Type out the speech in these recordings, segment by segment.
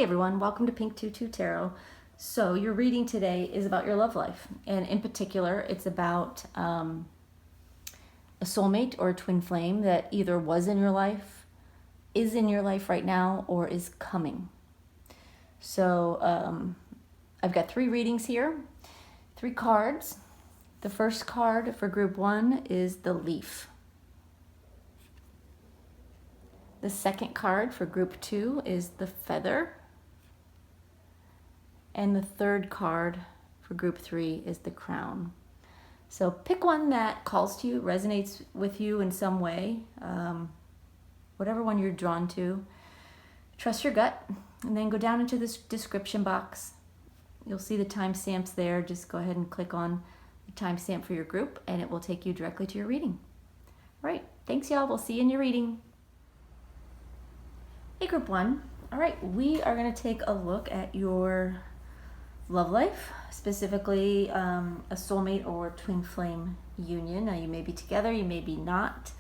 everyone, welcome to Pink Tutu Tarot. So your reading today is about your love life, and in particular it's about a soulmate or a twin flame that either was in your life, is in your life right now, or is coming. So I've got 3 readings here, 3 cards. The first card for group 1 is the leaf. The second card for group 2 is the feather. And the third card for group 3 is the crown. So pick one that calls to you, resonates with you in some way, whatever one you're drawn to. Trust your gut, and then go down into this description box. You'll see the timestamps there. Just go ahead and click on the timestamp for your group, and it will take you directly to your reading. All right, thanks y'all. We'll see you in your reading. Hey, group 1. All right, we are going to take a look at your love life, specifically a soulmate or twin flame union. Now, you may be together, you may be not.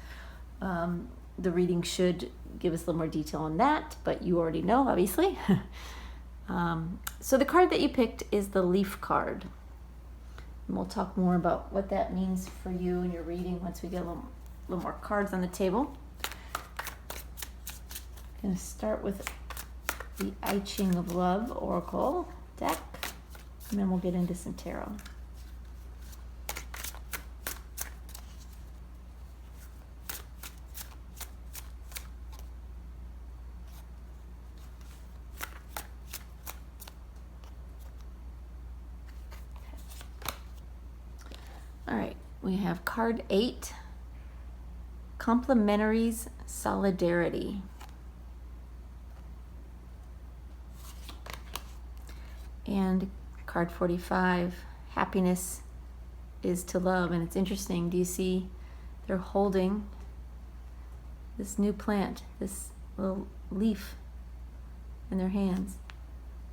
The reading should give us a little more detail on that, but you already know, obviously. So the card that you picked is the leaf card. And we'll talk more about what that means for you in your reading once we get a little more cards on the table. I'm going to start with the I Ching of Love Oracle deck, and then we'll get into some tarot. All right, we have card 8, Complementaries Solidarity. And card 45, Happiness is to Love. And it's interesting, do you see they're holding this new plant, this little leaf in their hands?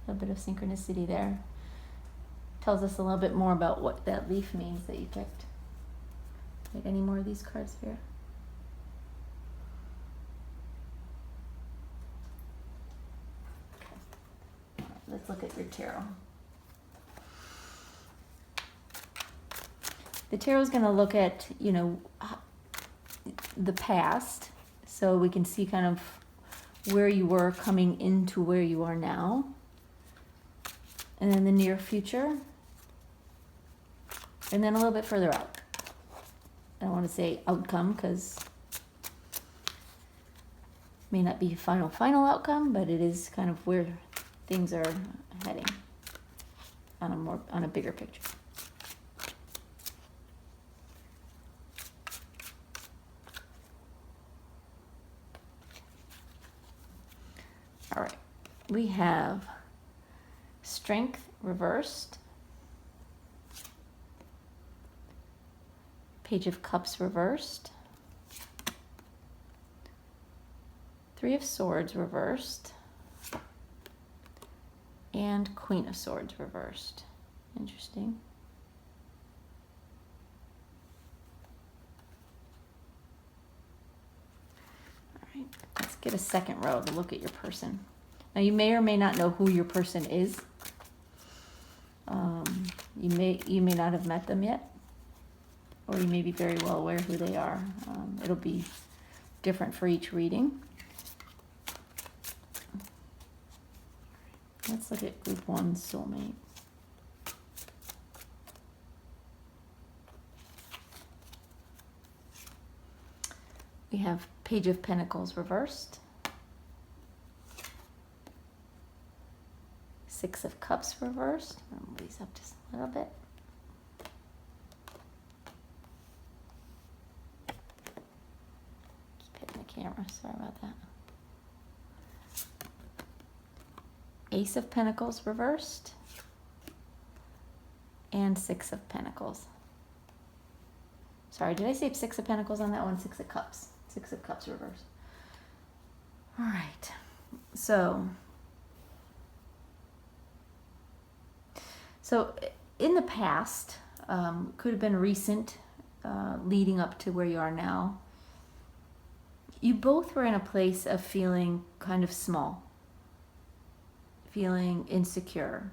A little bit of synchronicity there. Tells us a little bit more about what that leaf means that you picked. Right, any more of these cards here? Let's look at your tarot. The tarot is going to look at, the past, so we can see kind of where you were coming into where you are now, and then the near future, and then a little bit further out. I don't want to say outcome because it may not be final outcome, but it is kind of where things are heading on a bigger picture. All right, we have Strength reversed, Page of Cups reversed, 3 of Swords reversed, and Queen of Swords reversed. Interesting. All right, let's get a second row to look at your person. Now, you may or may not know who your person is. You may not have met them yet, or you may be very well aware who they are. It'll be different for each reading. Let's look at group 1 soulmate. We have Page of Pentacles reversed, 6 of Cups reversed. I'll move these up just a little bit. Keep hitting the camera, sorry about that. Ace of Pentacles reversed, and 6 of Pentacles. Sorry, did I say 6 of Pentacles on that one? 6 of Cups. 6 of Cups reversed. All right, so in the past, could have been recent, leading up to where you are now, you both were in a place of feeling kind of small, feeling insecure,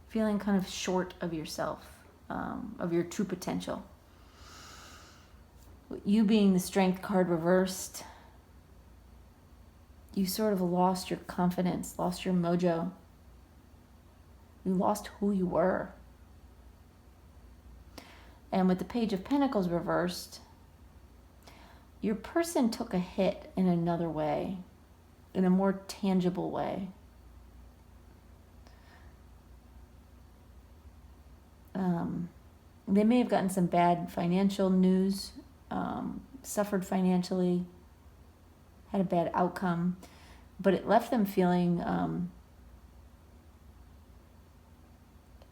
feeling kind of short of yourself, of your true potential. You being the Strength card reversed, you sort of lost your confidence, lost your mojo. You lost who you were. And with the Page of Pentacles reversed, your person took a hit in another way, in a more tangible way. They may have gotten some bad financial news, suffered financially, had a bad outcome, but it left them feeling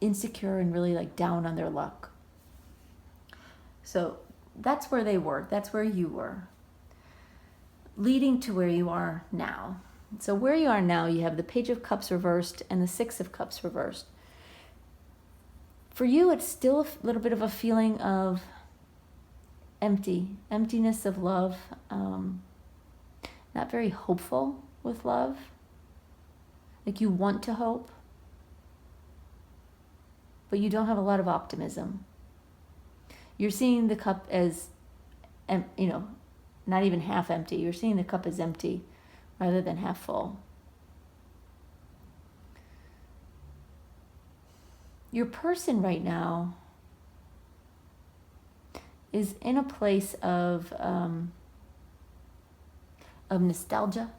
insecure and really like down on their luck. So that's where they were. That's where you were. Leading to where you are now. So where you are now, you have the Page of Cups reversed and the Six of Cups reversed. For you, it's still a little bit of a feeling of emptiness of love, not very hopeful with love. Like you want to hope, but you don't have a lot of optimism. You're seeing the cup as, not even half empty. You're seeing the cup as empty rather than half full. Your person right now is in a place of nostalgia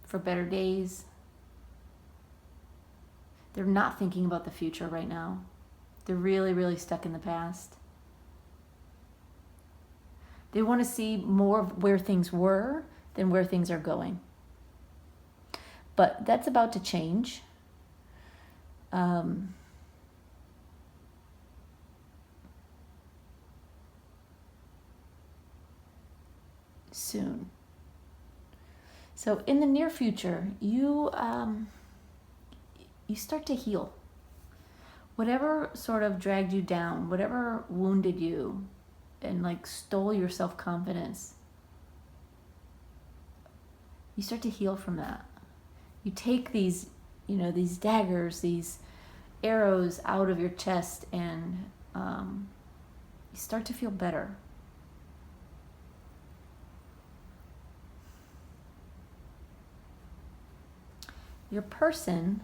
for better days. They're not thinking about the future right now. They're really, really stuck in the past. They want to see more of where things were than where things are going. But that's about to change. Soon. So in the near future, you start to heal. Whatever sort of dragged you down, whatever wounded you and like stole your self-confidence, you start to heal from that. You take these, these daggers, these arrows out of your chest, and you start to feel better. Your person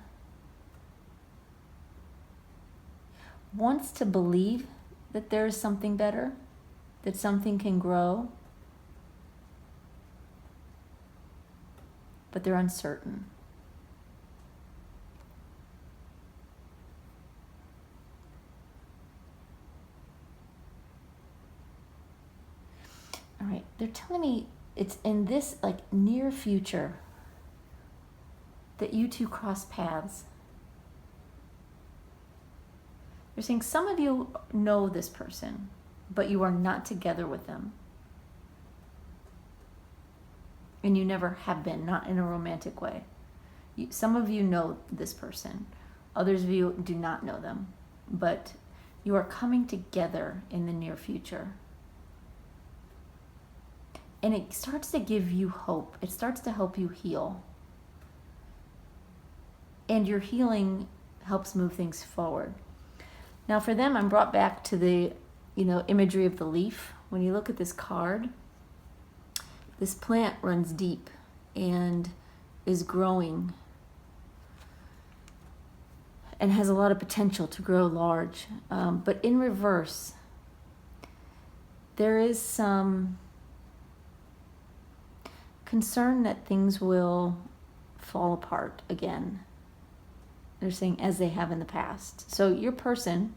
wants to believe that there is something better, that something can grow, but they're uncertain. All right, they're telling me it's in this near future that you two cross paths. They're saying some of you know this person, but you are not together with them. And you never have been, not in a romantic way. Some of you know this person. Others of you do not know them. But you are coming together in the near future. And it starts to give you hope. It starts to help you heal. And your healing helps move things forward. Now for them, I'm brought back to the, imagery of the leaf. When you look at this card, this plant runs deep and is growing and has a lot of potential to grow large. But in reverse, there is some concern that things will fall apart again. They're saying as they have in the past. So your person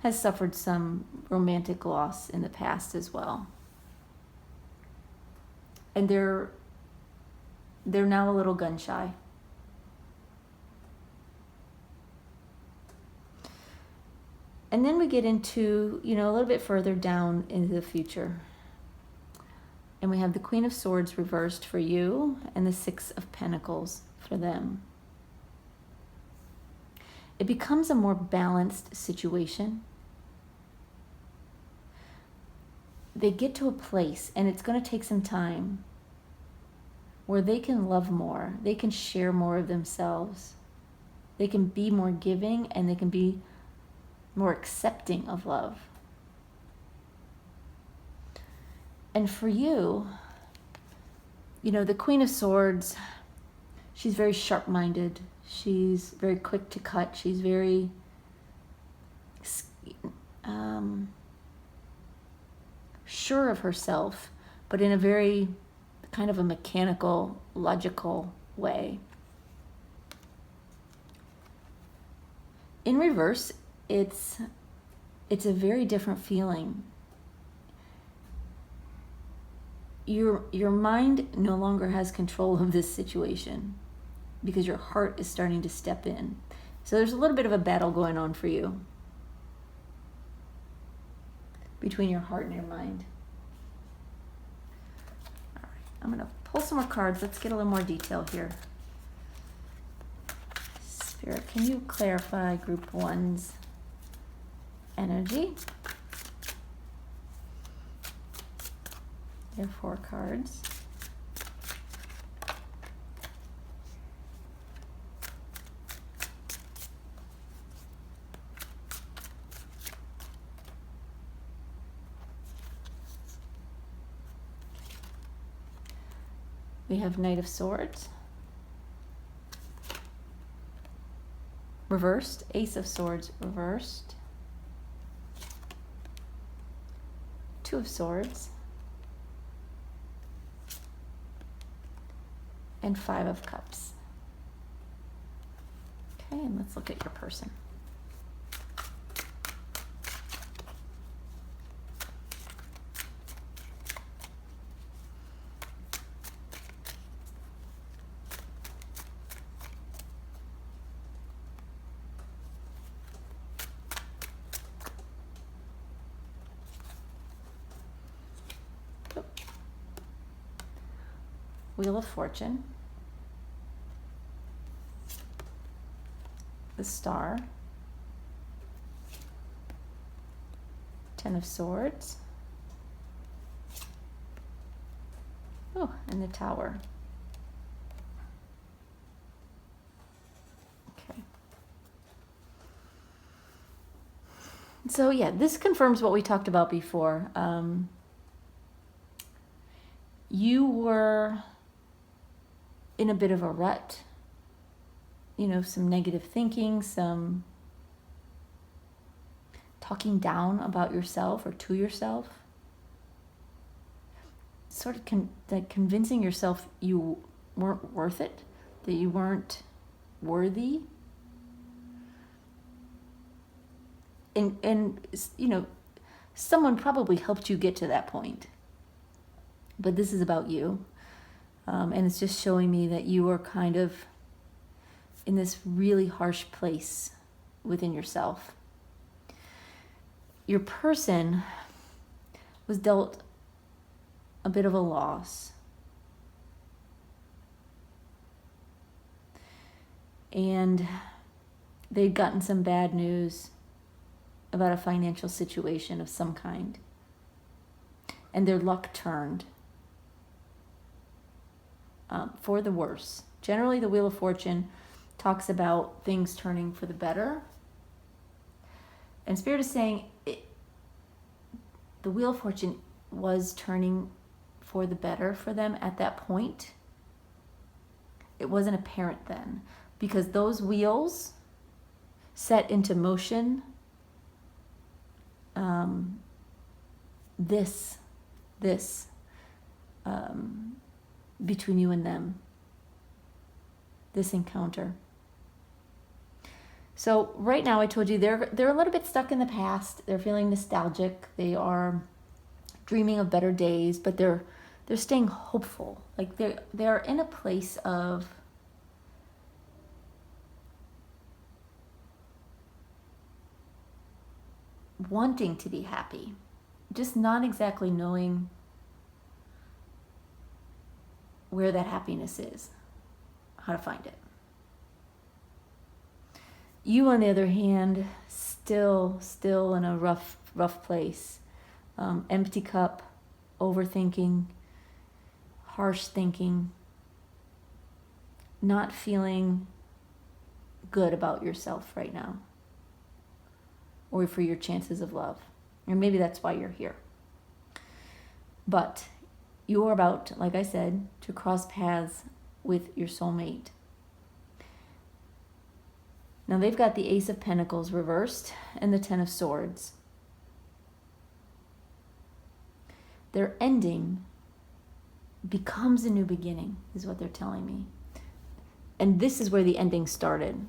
has suffered some romantic loss in the past as well. And they're now a little gun shy. And then we get into, a little bit further down into the future. And we have the Queen of Swords reversed for you and the Six of Pentacles for them. It becomes a more balanced situation. They get to a place, and it's going to take some time, where they can love more, they can share more of themselves, they can be more giving, and they can be more accepting of love. And for you, the Queen of Swords, she's very sharp-minded. She's very quick to cut. She's very sure of herself, but in a very kind of a mechanical, logical way. In reverse, it's a very different feeling. Your mind no longer has control of this situation because your heart is starting to step in. So there's a little bit of a battle going on for you between your heart and your mind. All right, I'm going to pull some more cards. Let's get a little more detail here. Spirit, can you clarify Group 1's energy? There are 4 cards. We have Knight of Swords. Reversed. Ace of Swords reversed. 2 of Swords. And 5 of Cups. Okay, and let's look at your person. Wheel of Fortune, the Star, 10 of Swords, and the Tower. Okay. So yeah, this confirms what we talked about before. You were in a bit of a rut, some negative thinking, some talking down about yourself or to yourself, sort of convincing yourself you weren't worth it, that you weren't worthy. And someone probably helped you get to that point, but this is about you. And it's just showing me that you are kind of in this really harsh place within yourself. Your person was dealt a bit of a loss. And they'd gotten some bad news about a financial situation of some kind. And their luck turned. For the worse. Generally, the Wheel of Fortune talks about things turning for the better. And Spirit is saying the Wheel of Fortune was turning for the better for them at that point. It wasn't apparent then, because those wheels set into motion this between you and them, this encounter. So right now, I told you they're a little bit stuck in the past. They're feeling nostalgic. They are dreaming of better days, but they're staying hopeful. Like they're in a place of wanting to be happy, just not exactly knowing where that happiness is, how to find it. You, on the other hand, still in a rough place. Empty cup, overthinking, harsh thinking, not feeling good about yourself right now, or for your chances of love. Or maybe that's why you're here. But you're about, like I said, to cross paths with your soulmate. Now they've got the Ace of Pentacles reversed and the Ten of Swords. Their ending becomes a new beginning, is what they're telling me. And this is where the ending started.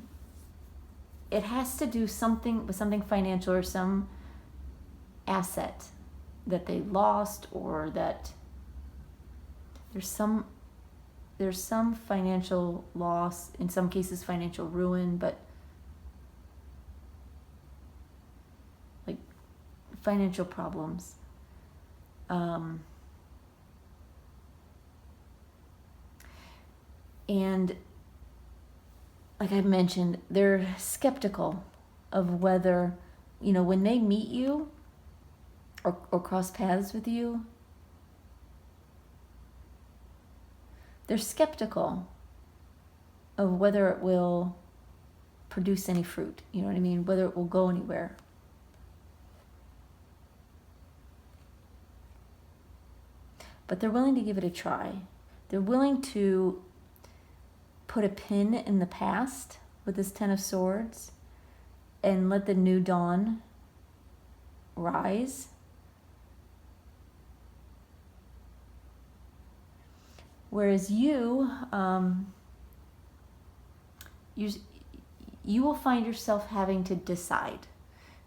It has to do something with something financial or some asset that they lost, or that there's some financial loss, in some cases financial ruin, but like financial problems. And like I mentioned, they're skeptical of whether, when they meet you or cross paths with you, they're skeptical of whether it will produce any fruit. You know what I mean? Whether it will go anywhere. But they're willing to give it a try. They're willing to put a pin in the past with this Ten of Swords and let the new dawn rise. Whereas you will find yourself having to decide.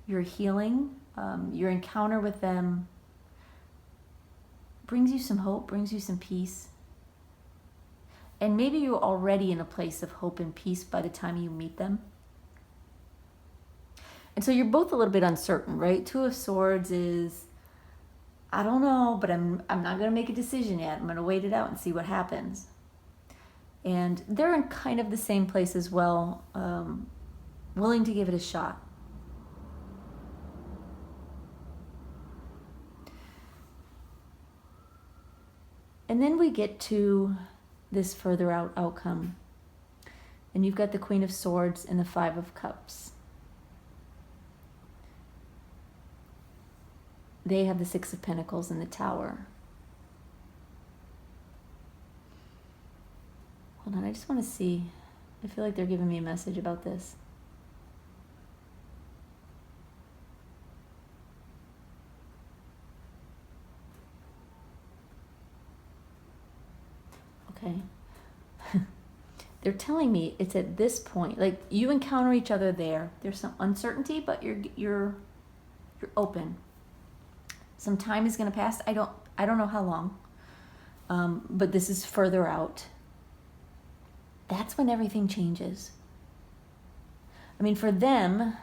Your healing, your encounter with them brings you some hope, brings you some peace. And maybe you're already in a place of hope and peace by the time you meet them. And so you're both a little bit uncertain, right? Two of Swords is, I don't know, but I'm not going to make a decision yet. I'm going to wait it out and see what happens. And they're in kind of the same place as well, willing to give it a shot. And then we get to this further out outcome. And you've got the Queen of Swords and the Five of Cups. They have the Six of Pentacles and the Tower. Hold on, I just want to see. I feel like they're giving me a message about this. Okay. They're telling me it's at this point, like you encounter each other there. There's some uncertainty, but you're open. Some time is going to pass. I don't know how long, but this is further out. That's when everything changes. I mean, for them,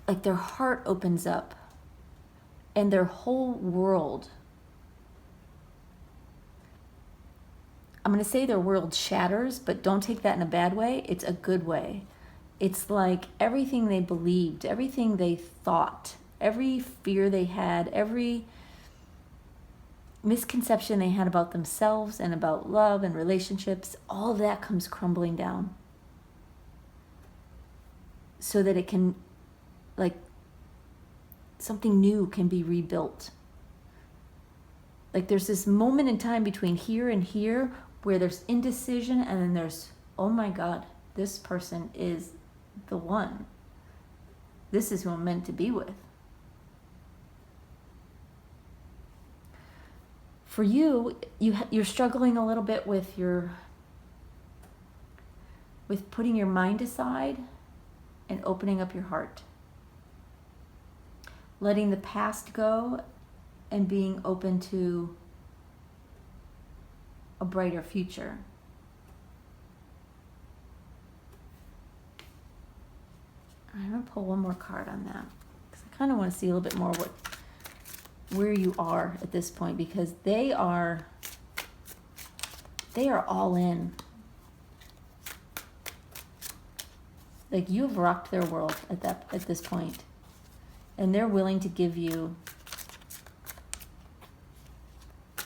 like their heart opens up, and their whole world. I'm going to say their world shatters, but don't take that in a bad way. It's a good way. It's like everything they believed, everything they thought, every fear they had, every misconception they had about themselves and about love and relationships, all of that comes crumbling down. So that it can, like, something new can be rebuilt. Like there's this moment in time between here and here where there's indecision, and then there's, oh my God, this person is the one. This is who I'm meant to be with. For you, you're struggling a little bit with putting your mind aside and opening up your heart. Letting the past go and being open to a brighter future. I'm going to pull one more card on that, because I kind of want to see a little bit more where you are at this point, because they are all in. Like you've rocked their world at this point, and they're willing to give you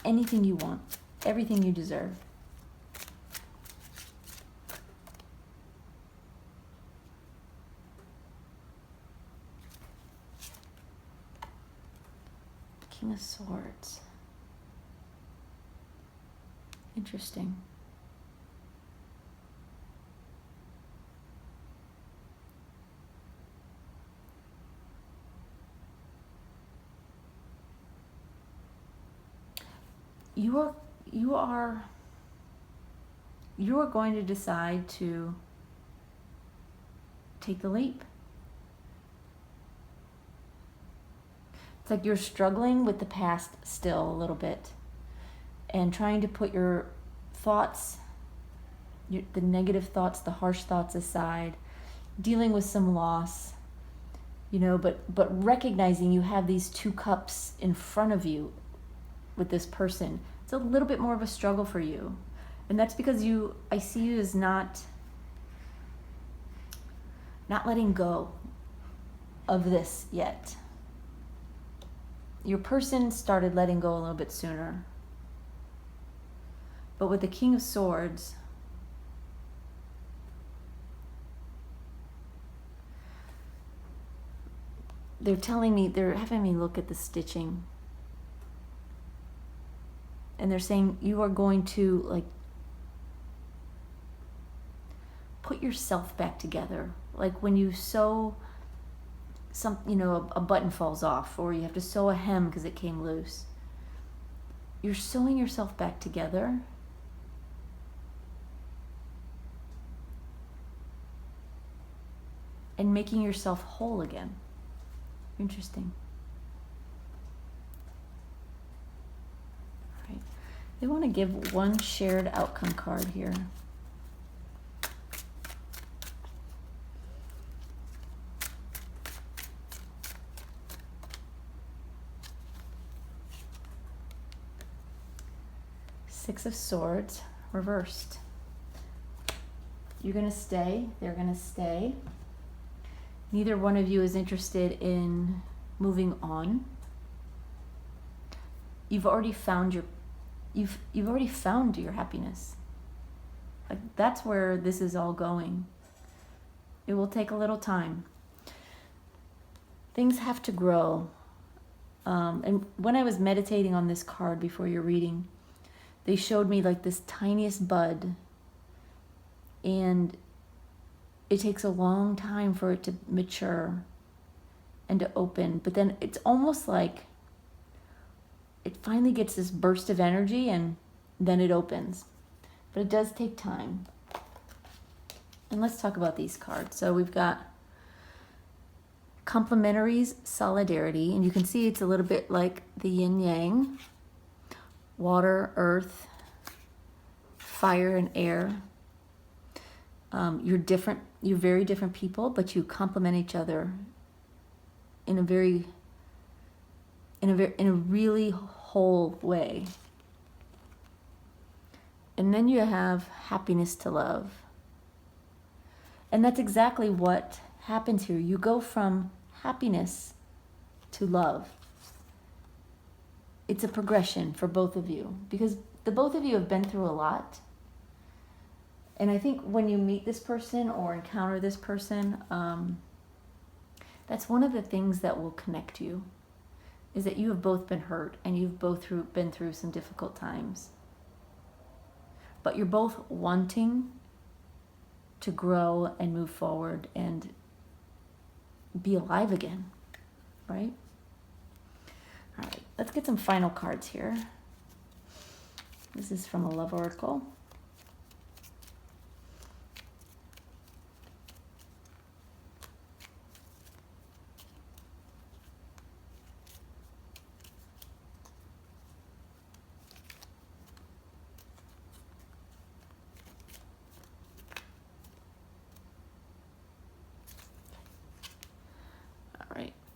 anything you want, everything you deserve. King of Swords. Interesting. You are going to decide to take the leap. It's like you're struggling with the past still a little bit and trying to put your thoughts, the negative thoughts, the harsh thoughts aside, dealing with some loss, but recognizing you have these two cups in front of you with this person. It's a little bit more of a struggle for you. And that's because I see you as not letting go of this yet. Your person started letting go a little bit sooner. But with the King of Swords, they're having me look at the stitching. And they're saying you are going to put yourself back together. Like when you sew a button falls off, or you have to sew a hem because it came loose. You're sewing yourself back together. And making yourself whole again. Interesting. All right. They want to give one shared outcome card here. Six of Swords, reversed. You're going to stay. They're going to stay. Neither one of you is interested in moving on. You've already found your happiness. Like that's where this is all going. It will take a little time. Things have to grow. And when I was meditating on this card before your reading, they showed me like this tiniest bud, and it takes a long time for it to mature and to open. But then it's almost like it finally gets this burst of energy and then it opens. But it does take time. And let's talk about these cards. So we've got complementaries, solidarity, and you can see it's a little bit like the yin yang, water, earth, fire, and air. You're different. You're very different people, but you complement each other in a really whole way. And then you have happiness to love. And that's exactly what happens here. You go from happiness to love. It's a progression for both of you because the both of you have been through a lot. And I think when you meet this person or encounter this person, that's one of the things that will connect you, is that you have both been hurt and you've both been through some difficult times. But you're both wanting to grow and move forward and be alive again, right? All right, let's get some final cards here. This is from a love oracle.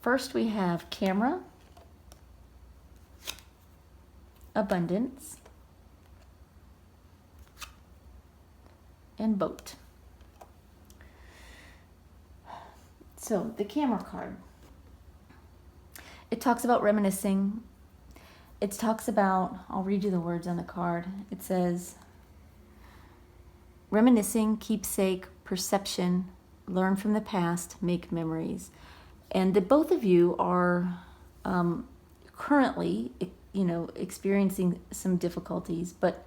First, we have camera, abundance, and boat. So, the camera card. It talks about reminiscing. It talks about, I'll read you the words on the card. It says, reminiscing, keepsake, perception, learn from the past, make memories. And the both of you are currently, experiencing some difficulties, but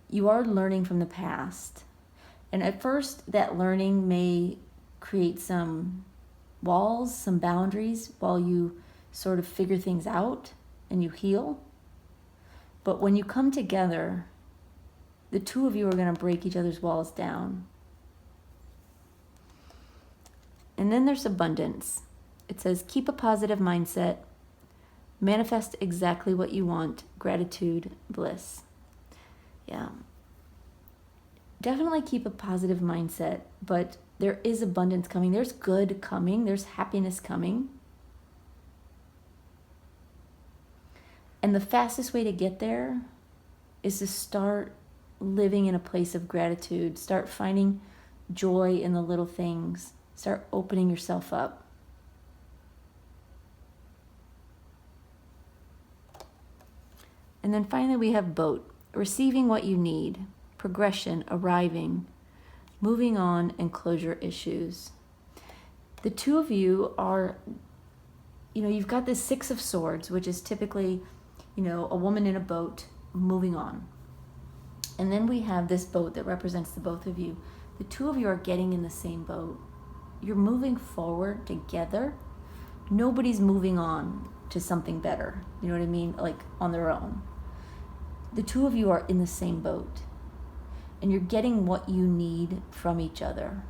you are learning from the past. And at first, that learning may create some walls, some boundaries while you sort of figure things out and you heal. But when you come together, the two of you are going to break each other's walls down. And then there's abundance. It says, keep a positive mindset, manifest exactly what you want, gratitude, bliss. Yeah. Definitely keep a positive mindset, but there is abundance coming. There's good coming. There's happiness coming. And the fastest way to get there is to start living in a place of gratitude. Start finding joy in the little things. Start opening yourself up. And then finally we have boat, receiving what you need, progression, arriving, moving on, and closure issues. The two of you are, you've got this Six of Swords, which is typically, a woman in a boat moving on. And then we have this boat that represents the both of you. The two of you are getting in the same boat. You're moving forward together. Nobody's moving on to something better. You know what I mean? Like on their own. The two of you are in the same boat. And you're getting what you need from each other.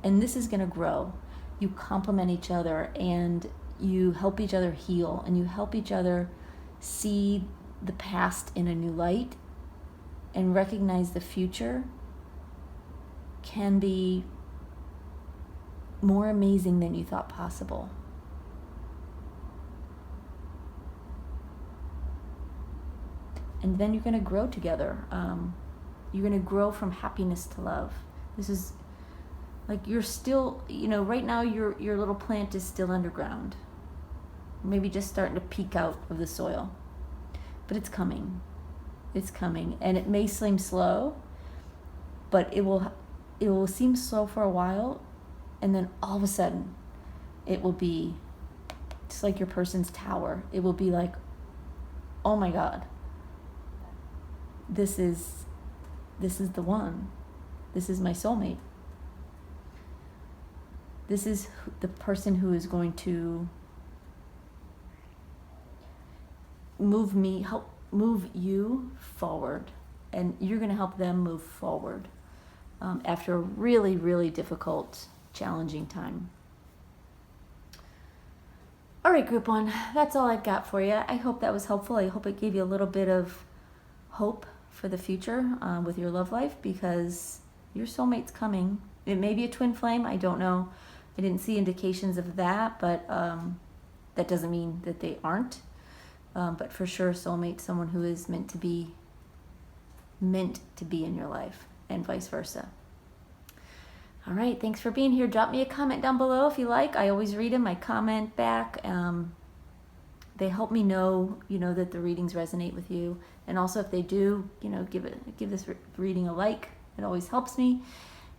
And this is going to grow. You complement each other and you help each other heal and you help each other see the past in a new light and recognize the future can be more amazing than you thought possible. And then you're going to grow together. You're going to grow from happiness to love. This is like you're still, right now your little plant is still underground. Maybe just starting to peek out of the soil. But it's coming. It's coming. And it may seem slow, but it will seem slow for a while. And then all of a sudden, it will be just like your person's tower. It will be like, oh my God. This is the one. This is my soulmate. This is the person who is going to help move you forward, and you're going to help them move forward after a really, really difficult, challenging time. All right, group one, that's all I've got for you. I hope that was helpful. I hope it gave you a little bit of hope for the future with your love life, because your soulmate's coming. It may be a twin flame. I don't know. I didn't see indications of that, but that doesn't mean that they aren't. But for sure, soulmate, someone who is meant to be in your life, and vice versa. All right, thanks for being here. Drop me a comment down below if you like. I always read them. I comment back. They help me know, that the readings resonate with you. And also, if they do, give this reading a like. It always helps me.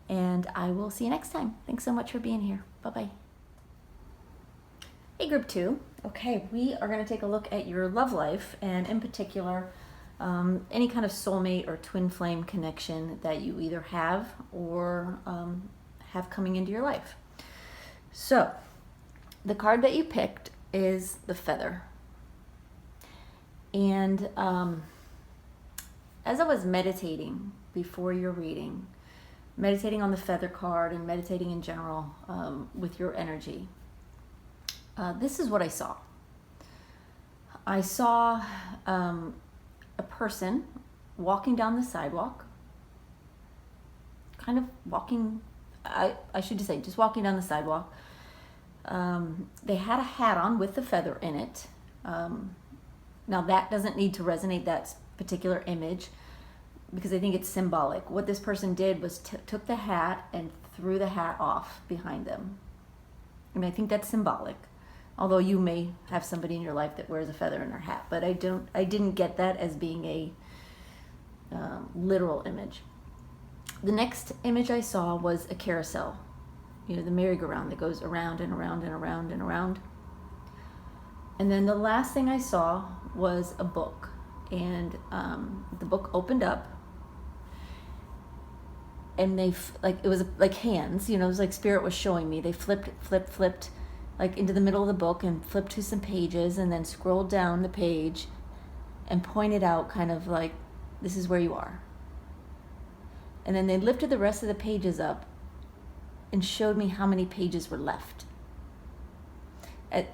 And I will see you next time. Thanks so much for being here. Bye-bye. Hey, group two. Okay, we are going to take a look at your love life, and in particular, any kind of soulmate or twin flame connection that you either have or have coming into your life. So, the card that you picked is the Feather. And as I was meditating before your reading, meditating on the Feather card and meditating in general with your energy, this is what I saw. I saw a person walking down the sidewalk, kind of walking, I should just say, just walking down the sidewalk. They had a hat on with the feather in it. Now that doesn't need to resonate, that particular image, because I think it's symbolic. What this person did was took the hat and threw the hat off behind them. I mean, I think that's symbolic. Although you may have somebody in your life that wears a feather in their hat, but I didn't get that as being a literal image. The next image I saw was a carousel, the merry-go-round that goes around and around and around and around. And then the last thing I saw was a book, and the book opened up, and they it was like hands, it was like spirit was showing me. They flipped like into the middle of the book and flipped to some pages, and then scrolled down the page and pointed out kind of like, this is where you are. And then they lifted the rest of the pages up and showed me how many pages were left.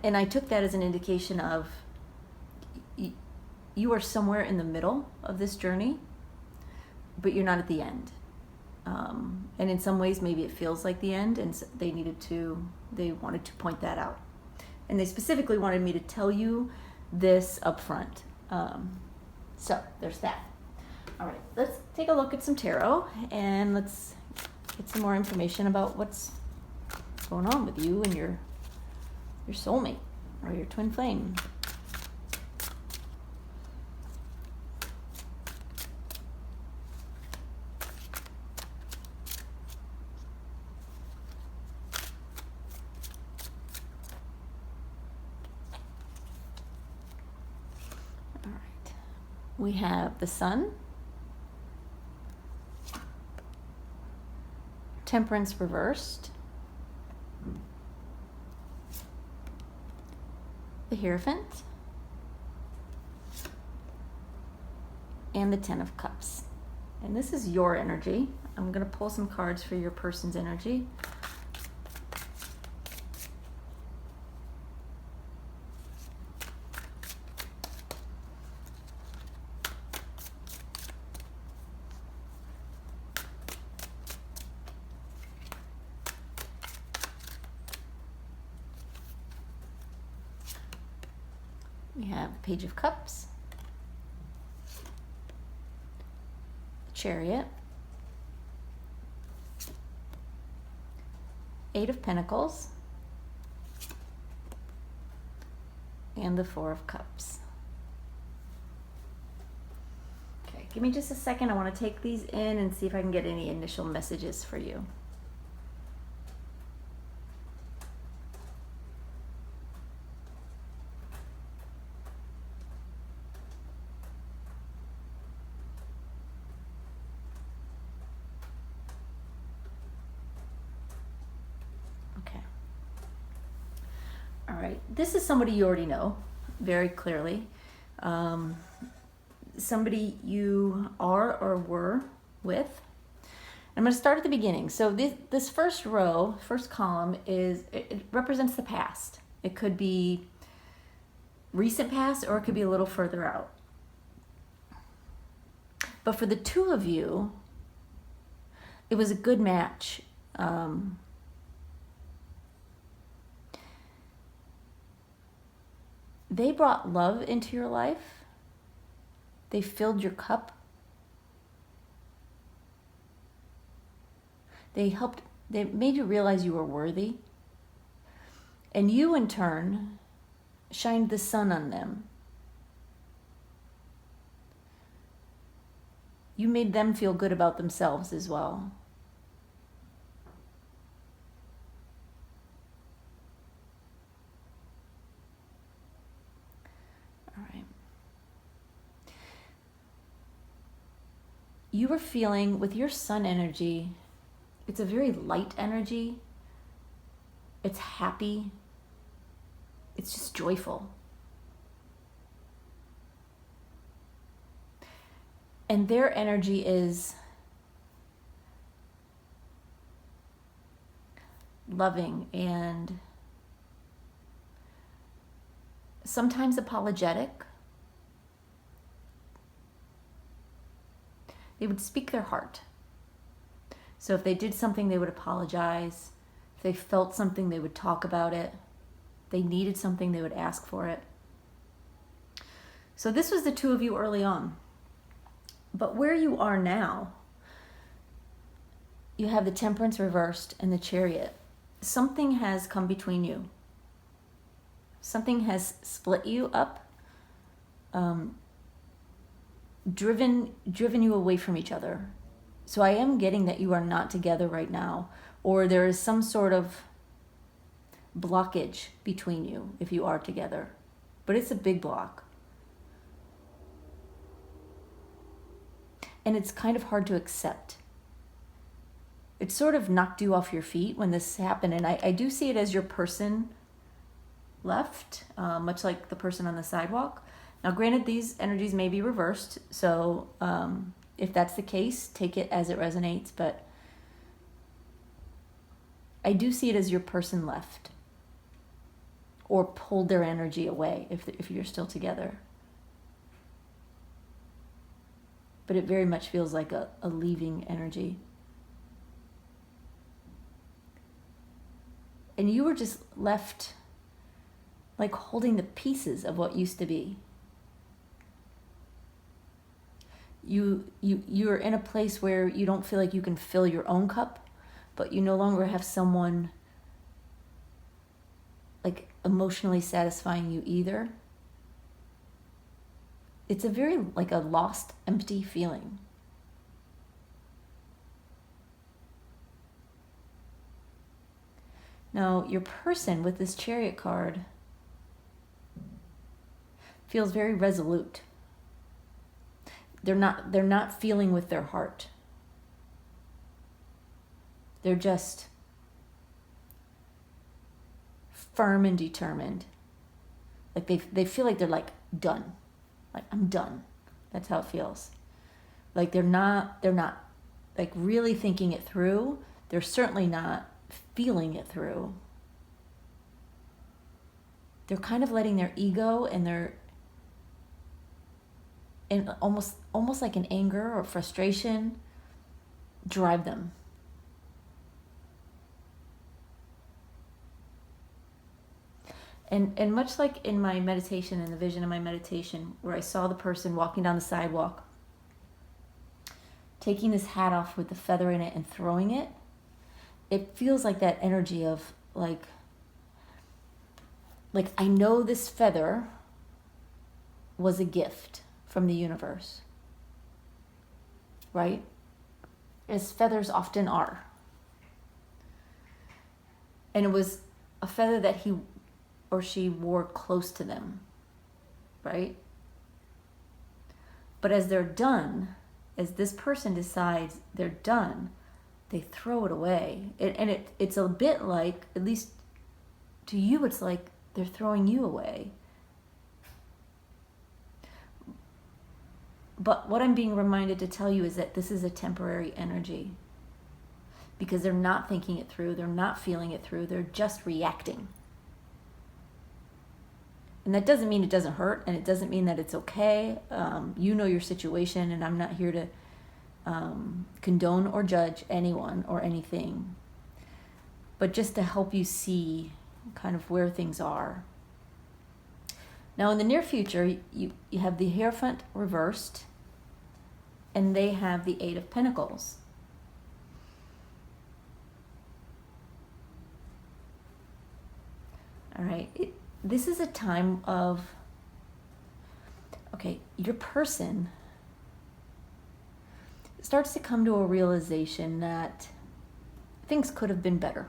And I took that as an indication of you are somewhere in the middle of this journey, but you're not at the end. And in some ways, maybe it feels like the end, and they wanted to point that out. And they specifically wanted me to tell you this up front. So there's that. All right, let's take a look at some tarot, and let's get some more information about what's going on with you and your soulmate or your twin flame. All right, we have the Sun, Temperance reversed, the Hierophant, and the Ten of Cups. And this is your energy. I'm going to pull some cards for your person's energy. We have the Page of Cups, the Chariot, Eight of Pentacles, and the Four of Cups. Okay, give me just a second. I want to take these in and see if I can get any initial messages for you. All right, this is somebody you already know very clearly. Somebody you are or were with. I'm going to start at the beginning. So this first row, first column, it represents the past. It could be recent past, or it could be a little further out. But for the two of you, it was a good match. They brought love into your life. They filled your cup. They made you realize you were worthy. And you, in turn, shined the sun on them. You made them feel good about themselves as well. You were feeling with your sun energy, it's a very light energy. It's happy. It's just joyful. And their energy is loving and sometimes apologetic. They would speak their heart. So if they did something, they would apologize. If they felt something, they would talk about it. If they needed something, they would ask for it. So this was the two of you early on. But where you are now, you have the Temperance reversed and the Chariot. Something has come between you. Something has split you up. Driven you away from each other. So I am getting that you are not together right now, or there is some sort of blockage between you if you are together. but it's a big block. And it's kind of hard to accept. It sort of knocked you off your feet when this happened. And I do see it as your person left, much like the person on the sidewalk. Now, granted, these energies may be reversed. So if that's the case, take it as it resonates. But I do see it as your person left or pulled their energy away if you're still together. But it very much feels like a leaving energy. And you were just left like holding the pieces of what used to be. You're in a place where you don't feel like you can fill your own cup, but you no longer have someone like emotionally satisfying you either. It's a very like a lost, empty feeling. Now, your person with this Chariot card feels very resolute. They're not feeling with their heart. They're just firm and determined. Like they feel like they're like done. Like, I'm done. That's how it feels. Like they're not like really thinking it through. They're certainly not feeling it through. They're kind of letting their ego and almost like an anger or frustration drive them. And much like in my meditation, in the vision of my meditation, where I saw the person walking down the sidewalk, taking his hat off with the feather in it and throwing it, it feels like that energy of like I know this feather was a gift from the universe, right? As feathers often are. And it was a feather that he or she wore close to them, right? But as they're done, as this person decides they're done, they throw it away. It's a bit like, at least to you, it's like they're throwing you away. But what I'm being reminded to tell you is that this is a temporary energy, because they're not thinking it through, they're not feeling it through, they're just reacting. And that doesn't mean it doesn't hurt, and it doesn't mean that it's okay. You know your situation, and I'm not here to condone or judge anyone or anything, but just to help you see kind of where things are. Now, in the near future, you have the Hierophant reversed, and they have the Eight of Pentacles. All right. This is a time of, okay, your person starts to come to a realization that things could have been better.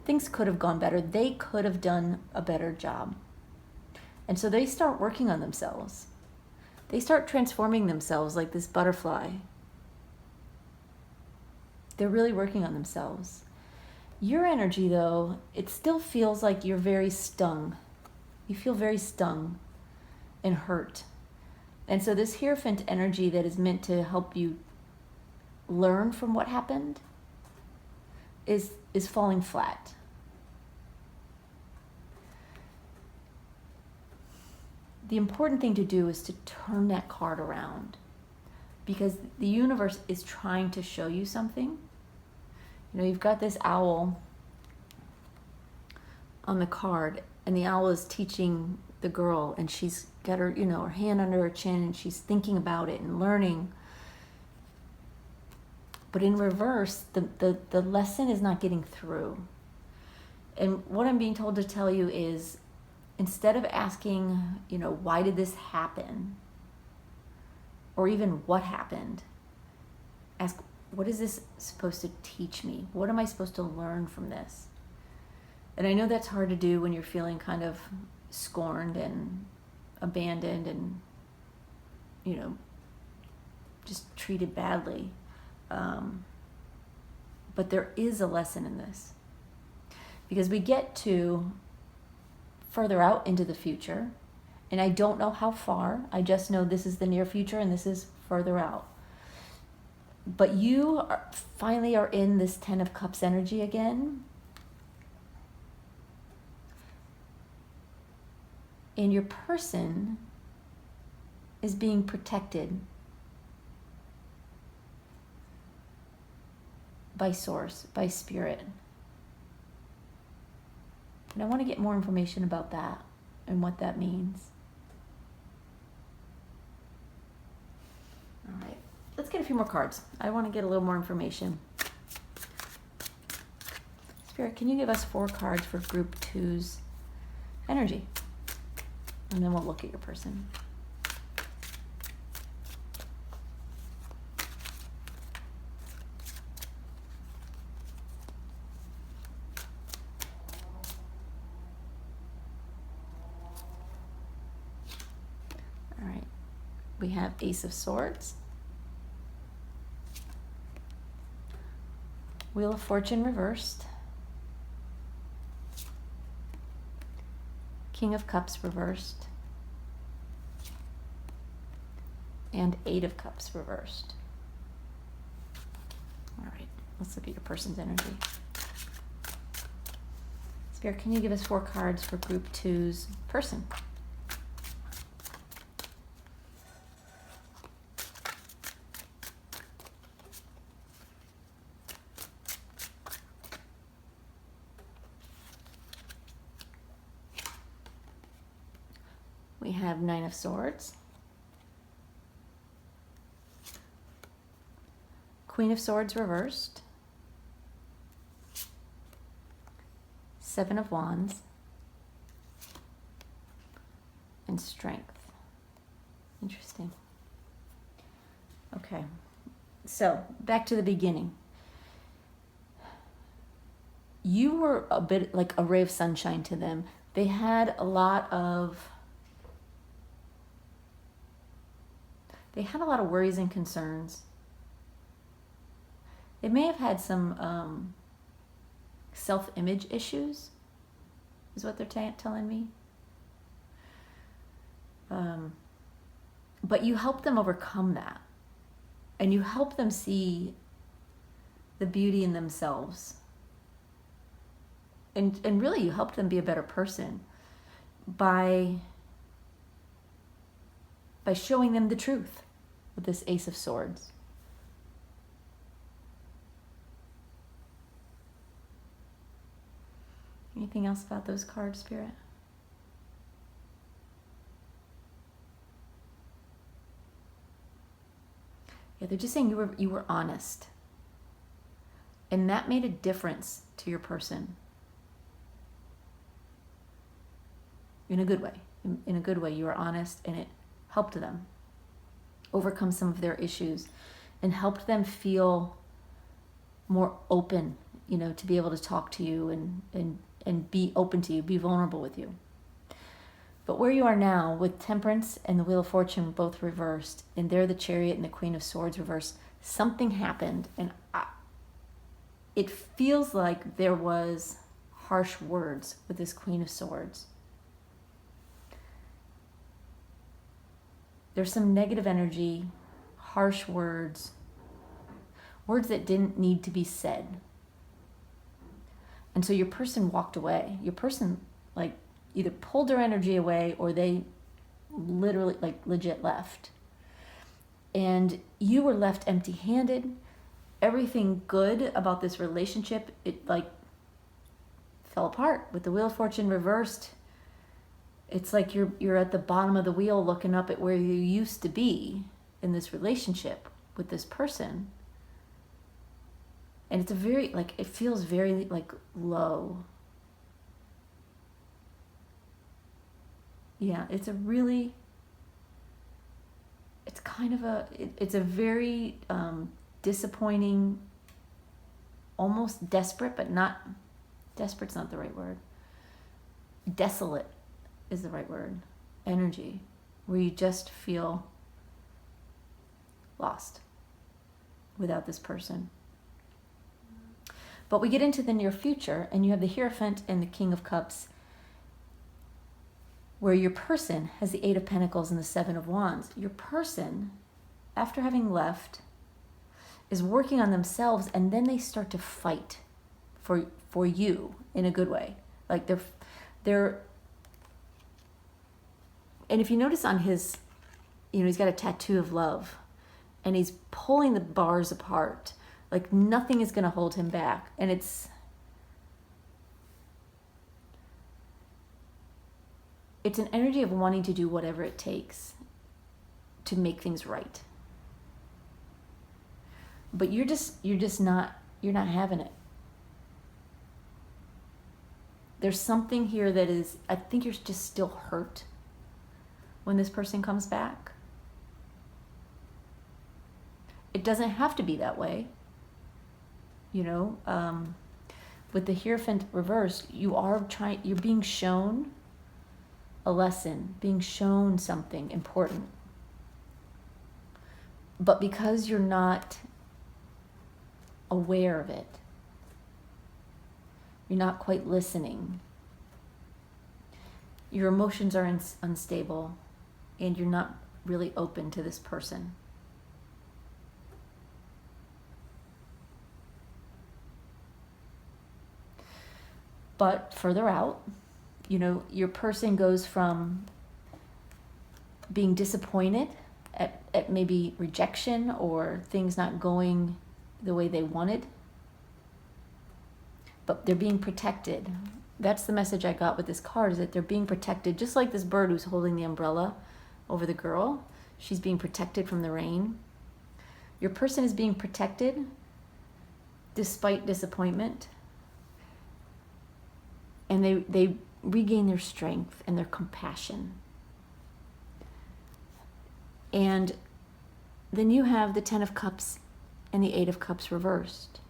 Things could have gone better. They could have done a better job. And so they start working on themselves. They start transforming themselves like this butterfly. They're really working on themselves. Your energy, though, it still feels like you're very stung. You feel very stung and hurt. And so this Hierophant energy that is meant to help you learn from what happened is falling flat. The important thing to do is to turn that card around, because the universe is trying to show you something. You know, you've got this owl on the card, and the owl is teaching the girl, and she's got her, her hand under her chin, and she's thinking about it and learning. But in reverse, the lesson is not getting through. And what I'm being told to tell you is, instead of asking, why did this happen? Or even what happened? Ask, what is this supposed to teach me? What am I supposed to learn from this? And I know that's hard to do when you're feeling kind of scorned and abandoned and, just treated badly. But there is a lesson in this, because we get to further out into the future, and I don't know how far. I just know this is the near future and this is further out. But you finally are in this 10 of Cups energy again. And your person is being protected by source, by spirit. And I want to get more information about that and what that means. All right, let's get a few more cards. I want to get a little more information. Spirit, can you give us 4 cards for group 2's energy? And then we'll look at your person. All right, we have Ace of Swords, Wheel of Fortune reversed, King of Cups reversed, and 8 of Cups reversed. All right, let's look at your person's energy. Spirit, can you give us 4 cards for group 2's person? We have 9 of Swords, Queen of Swords reversed, 7 of Wands, and Strength. Interesting. Okay, so back to the beginning. You were a bit like a ray of sunshine to them. They had a lot of worries and concerns. They may have had some self-image issues, is what they're telling me. But you help them overcome that. And you help them see the beauty in themselves. And really you helped them be a better person by showing them the truth with this Ace of Swords. Anything else about those cards, Spirit? Yeah, they're just saying you were honest. And that made a difference to your person. In a good way. In a good way, you were honest, and it helped them overcome some of their issues and helped them feel more open, to be able to talk to you and be open to you, be vulnerable with you. But where you are now, with Temperance and the Wheel of Fortune both reversed, and there the Chariot and the Queen of Swords reversed, something happened, and it feels like there was harsh words with this Queen of Swords. There's some negative energy, harsh words that didn't need to be said. And so your person walked away. Your person either pulled their energy away or they literally legit left. And you were left empty-handed. Everything good about this relationship, it fell apart with the Wheel of Fortune reversed. It's like you're at the bottom of the wheel looking up at where you used to be in this relationship with this person. And it's it feels very low. Yeah, it's a very disappointing, almost desperate, but not, desperate's not the right word. Desolate is the right word. energy where you just feel lost without this person. But we get into the near future, and you have the Hierophant and the King of Cups, where your person has the Eight of Pentacles and the Seven of Wands. Your person, after having left, is working on themselves, and then they start to fight for you in a good way. Like they're and if you notice on his, he's got a tattoo of love, and he's pulling the bars apart. Like nothing is going to hold him back. And it's an energy of wanting to do whatever it takes to make things right. But you're not having it. There's something here that is, I think you're just still hurt when this person comes back. It doesn't have to be that way. With the Hierophant reversed, you're being shown a lesson, being shown something important. But because you're not aware of it, you're not quite listening, your emotions are unstable, and you're not really open to this person. But further out, your person goes from being disappointed at maybe rejection or things not going the way they wanted, but they're being protected. That's the message I got with this card, is that they're being protected, just like this bird who's holding the umbrella over the girl. She's being protected from the rain. Your person is being protected despite disappointment. And they regain their strength and their compassion. And then you have the Ten of Cups and the Eight of Cups reversed.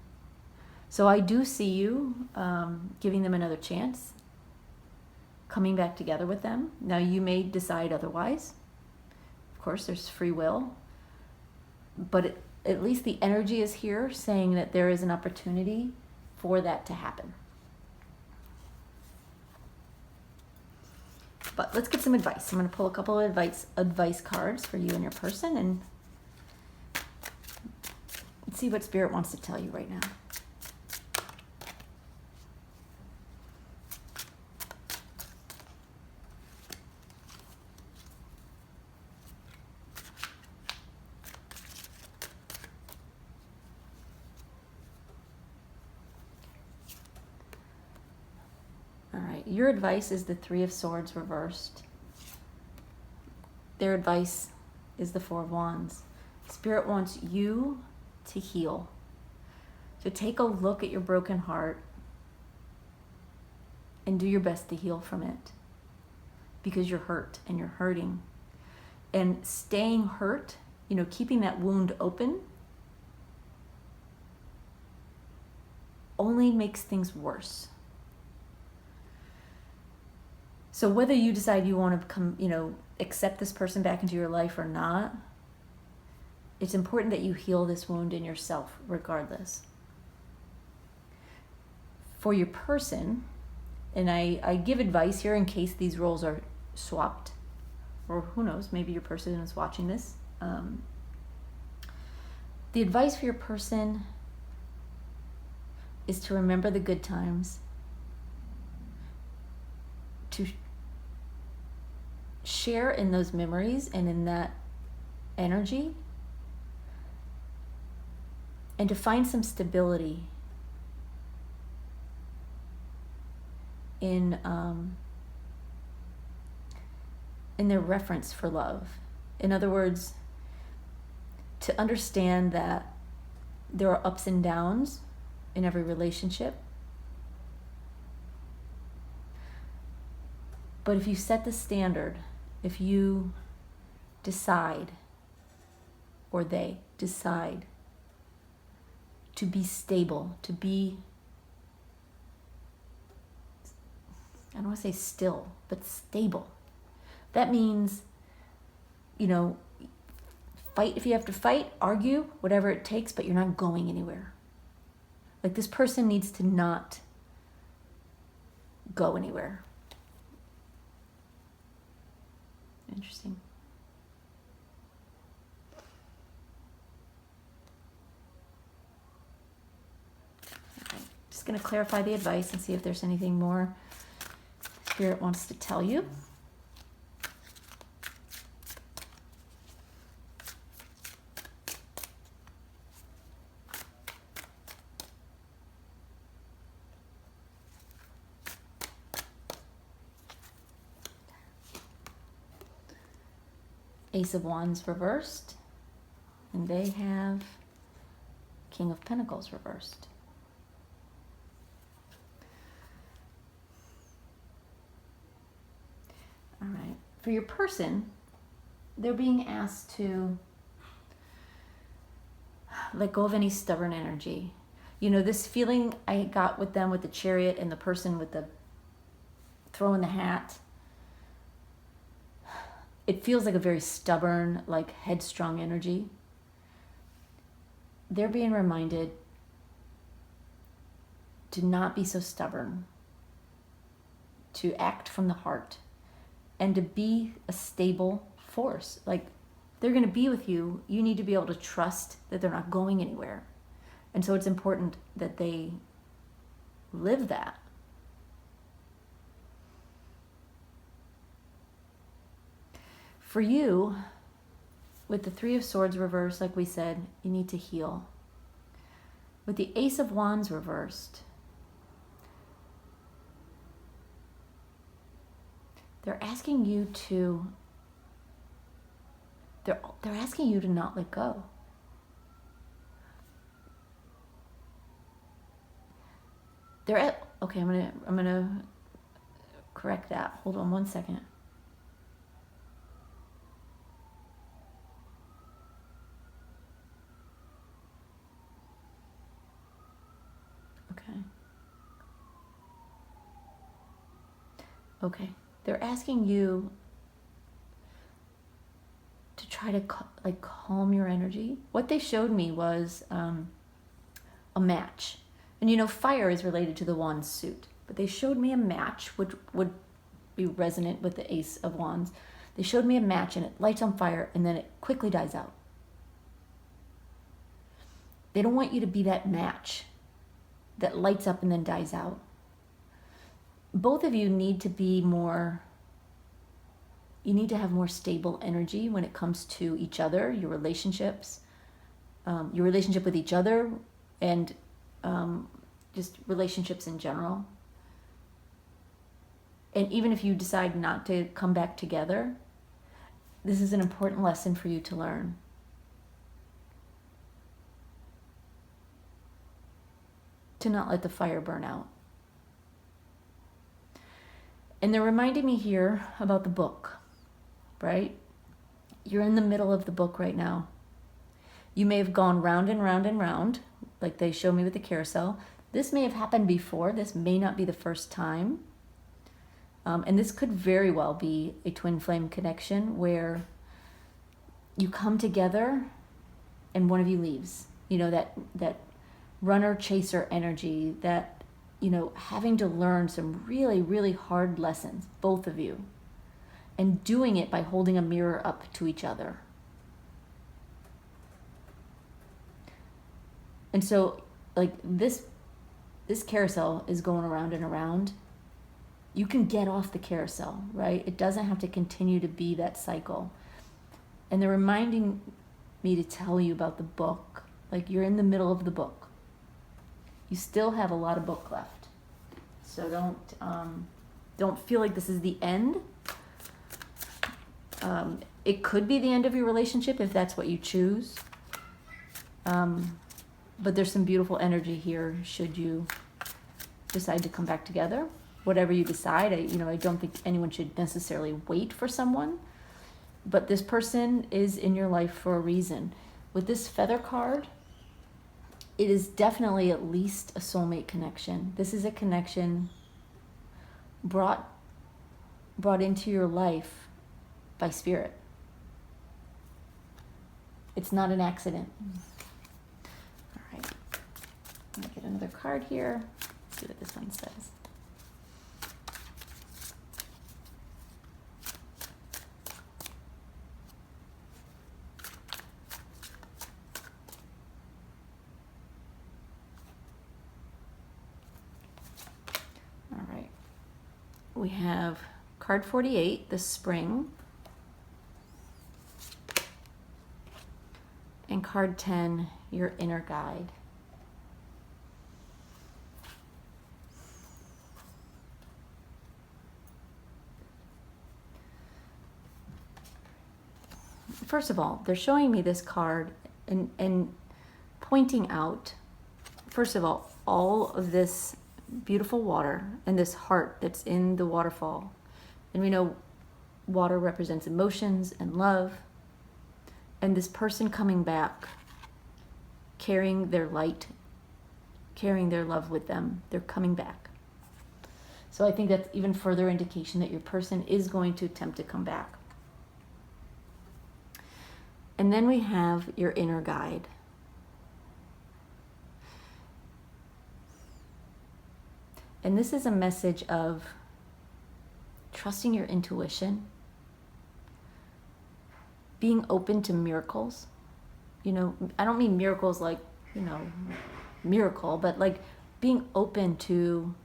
So I do see you giving them another chance, coming back together with them. Now you may decide otherwise. Of course, there's free will. But at least the energy is here saying that there is an opportunity for that to happen. But let's get some advice. I'm going to pull a couple of advice cards for you and your person, and let's see what Spirit wants to tell you right now. All right, your advice is the Three of Swords reversed. Their advice is the Four of Wands. Spirit wants you to heal, to take a look at your broken heart and do your best to heal from it, because you're hurt and you're hurting. And staying hurt, keeping that wound open, only makes things worse. So whether you decide you want to come, accept this person back into your life or not, it's important that you heal this wound in yourself regardless. For your person, and I give advice here in case these roles are swapped, or who knows, maybe your person is watching this. The advice for your person is to remember the good times, to share in those memories and in that energy, and to find some stability in their reference for love. In other words, to understand that there are ups and downs in every relationship. But if you set the standard, if you decide, or they decide, to be stable, to be, I don't want to say still, but stable, That means, fight if you have to fight, argue, whatever it takes, but you're not going anywhere. Like, this person needs to not go anywhere. Interesting. Okay. Just going to clarify the advice and see if there's anything more Spirit wants to tell you. Ace of Wands reversed, and they have King of Pentacles reversed. All right. For your person, they're being asked to let go of any stubborn energy. This feeling I got with them with the Chariot and the person with the throwing the hat, it feels like a very stubborn, like headstrong energy. They're being reminded to not be so stubborn, to act from the heart, and to be a stable force. Like, they're going to be with you. You need to be able to trust that they're not going anywhere. And so it's important that they live that. For you, with the Three of Swords reversed, like we said, you need to heal. With the Ace of Wands reversed, they're asking you to not let go. Okay, I'm gonna correct that. Hold on one second. Okay. They're asking you to try to calm your energy. What they showed me was a match. And fire is related to the wand suit. But they showed me a match, which would be resonant with the Ace of Wands. They showed me a match and it lights on fire and then it quickly dies out. They don't want you to be that match that lights up and then dies out. Both of you need to be you need to have more stable energy when it comes to each other, your relationships, your relationship with each other, and just relationships in general. And even if you decide not to come back together, this is an important lesson for you to learn. To not let the fire burn out. And they're reminding me here about the book, right? You're in the middle of the book right now. You may have gone round and round and round, like they show me with the carousel. This may have happened before. This may not be the first time. And this could very well be a twin flame connection where you come together and one of you leaves. That runner chaser energy, that having to learn some really, really hard lessons, both of you, and doing it by holding a mirror up to each other. And so, this carousel is going around and around. You can get off the carousel, right? It doesn't have to continue to be that cycle. And they're reminding me to tell you about the book. Like, you're in the middle of the book. You still have a lot of book left. So don't feel like this is the end. It could be the end of your relationship if that's what you choose. But there's some beautiful energy here should you decide to come back together. Whatever you decide, I don't think anyone should necessarily wait for someone. But this person is in your life for a reason. With this feather card, it is definitely at least a soulmate connection. This is a connection brought into your life by spirit. It's not an accident. All right. I'm going to get another card here. Let's see what this one says. All right. We have card 48, the spring. And card 10, your inner guide. First of all, they're showing me this card and pointing out, first of all of this beautiful water and this heart that's in the waterfall. And we know water represents emotions and love. And this person coming back, carrying their light, carrying their love with them, they're coming back. So I think that's even further indication that your person is going to attempt to come back. And then we have your inner guide. And this is a message of trusting your intuition, being open to miracles. You know, I don't mean miracles like, you know, miracle, but like being open to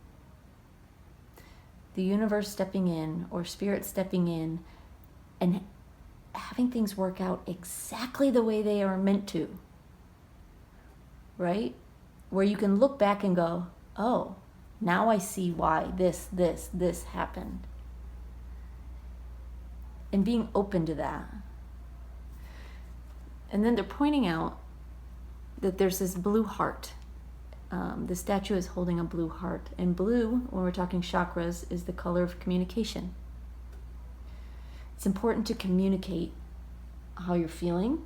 the universe stepping in or spirit stepping in and having things work out exactly the way they are meant to, right? Where you can look back and go, oh, now I see why this happened. And being open to that. And then they're pointing out that there's this blue heart. The statue is holding a blue heart. And blue, when we're talking chakras, is the color of communication. It's important to communicate how you're feeling,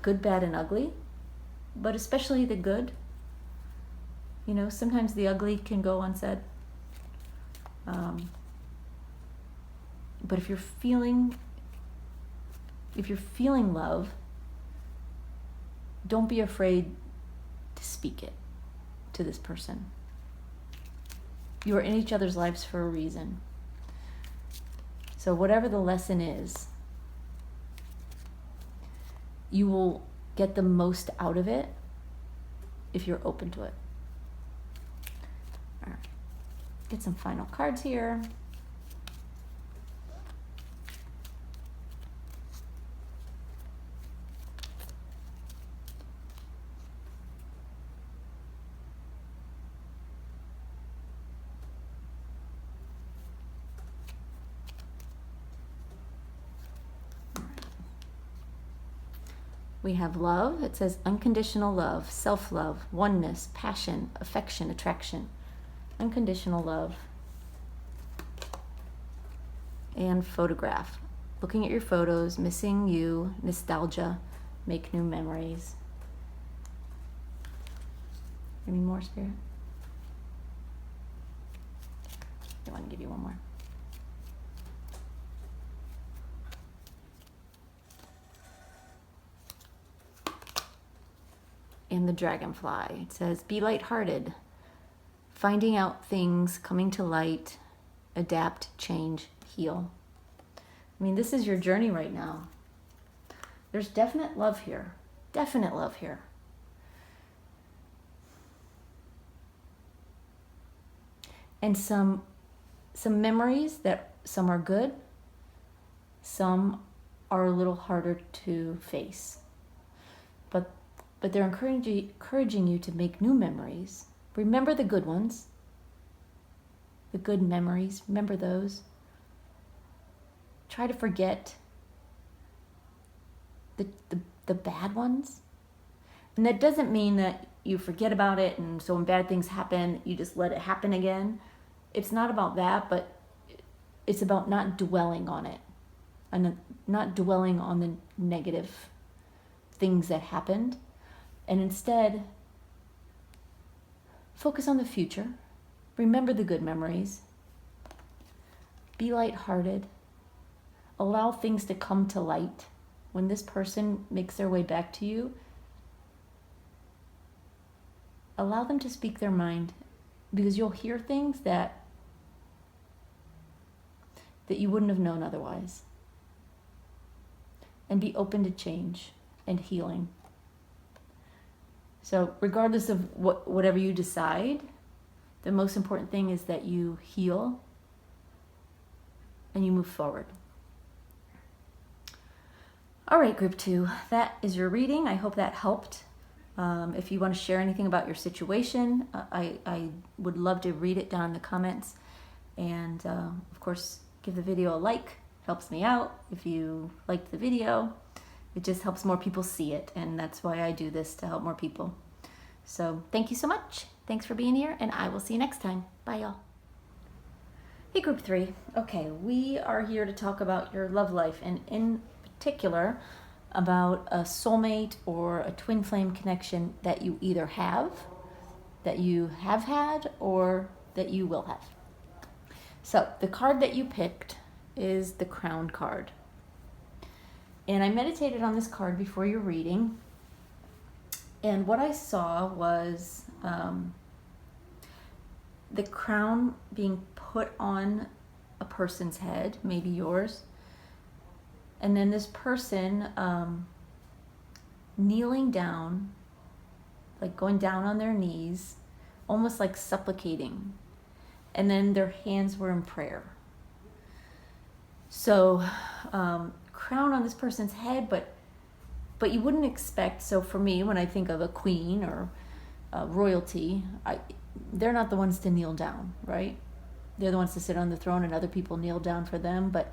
good, bad, and ugly, but especially the good. You know, sometimes the ugly can go unsaid. But if you're feeling love, don't be afraid to speak it to this person. You are in each other's lives for a reason. So whatever the lesson is, you will get the most out of it if you're open to it. All right. Get some final cards here. We have love. It says unconditional love, self-love, oneness, passion, affection, attraction. Unconditional love. And photograph. Looking at your photos, missing you, nostalgia, make new memories. Any more, Spirit? I want to give you one more. And the dragonfly. It says, be lighthearted, finding out things, coming to light, adapt, change, heal. I mean, this is your journey right now. There's definite love here. Definite love here. And some memories that some are good, some are a little harder to face. But they're encouraging you to make new memories. Remember the good ones. The good memories. Remember those. Try to forget the bad ones. And that doesn't mean that you forget about it and so when bad things happen, you just let it happen again. It's not about that, but it's about not dwelling on it. And not dwelling on the negative things that happened. And instead, focus on the future. Remember the good memories. Be lighthearted. allow things to come to light. When this person makes their way back to you, allow them to speak their mind, because you'll hear things that you wouldn't have known otherwise. And be open to change and healing. So regardless of whatever you decide, the most important thing is that you heal and you move forward. All right, group 2, that is your reading. I hope that helped. If you want to share anything about your situation, I would love to read it down in the comments. And of course, give the video a like. Helps me out. If you liked the video, it just helps more people see it. And that's why I do this, to help more people. So thank you so much. Thanks for being here, and I will see you next time. Bye, y'all. Hey, group 3. Okay, we are here to talk about your love life, and in particular about a soulmate or a twin flame connection that you either have, that you have had, or that you will have. So the card that you picked is the Crown card. And I meditated on this card before your reading, and what I saw was the crown being put on a person's head, maybe yours, and then this person kneeling down, like going down on their knees, almost like supplicating, and then their hands were in prayer. So crown on this person's head, but you wouldn't expect. So for me, when I think of a queen or royalty, they're not the ones to kneel down, right? They're the ones to sit on the throne and other people kneel down for them. But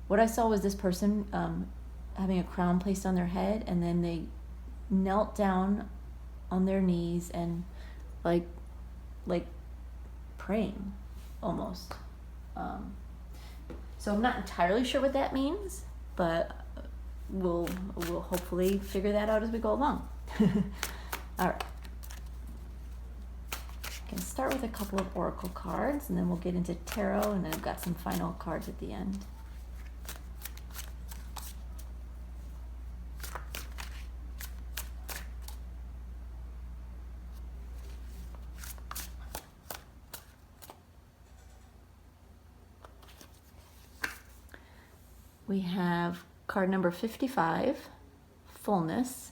what I saw was this person having a crown placed on their head, and then they knelt down on their knees and like praying almost. So I'm not entirely sure what that means, but we'll hopefully figure that out as we go along. All right. I can start with a couple of oracle cards, and then we'll get into tarot, and then I've got some final cards at the end. We have card number 55, fullness.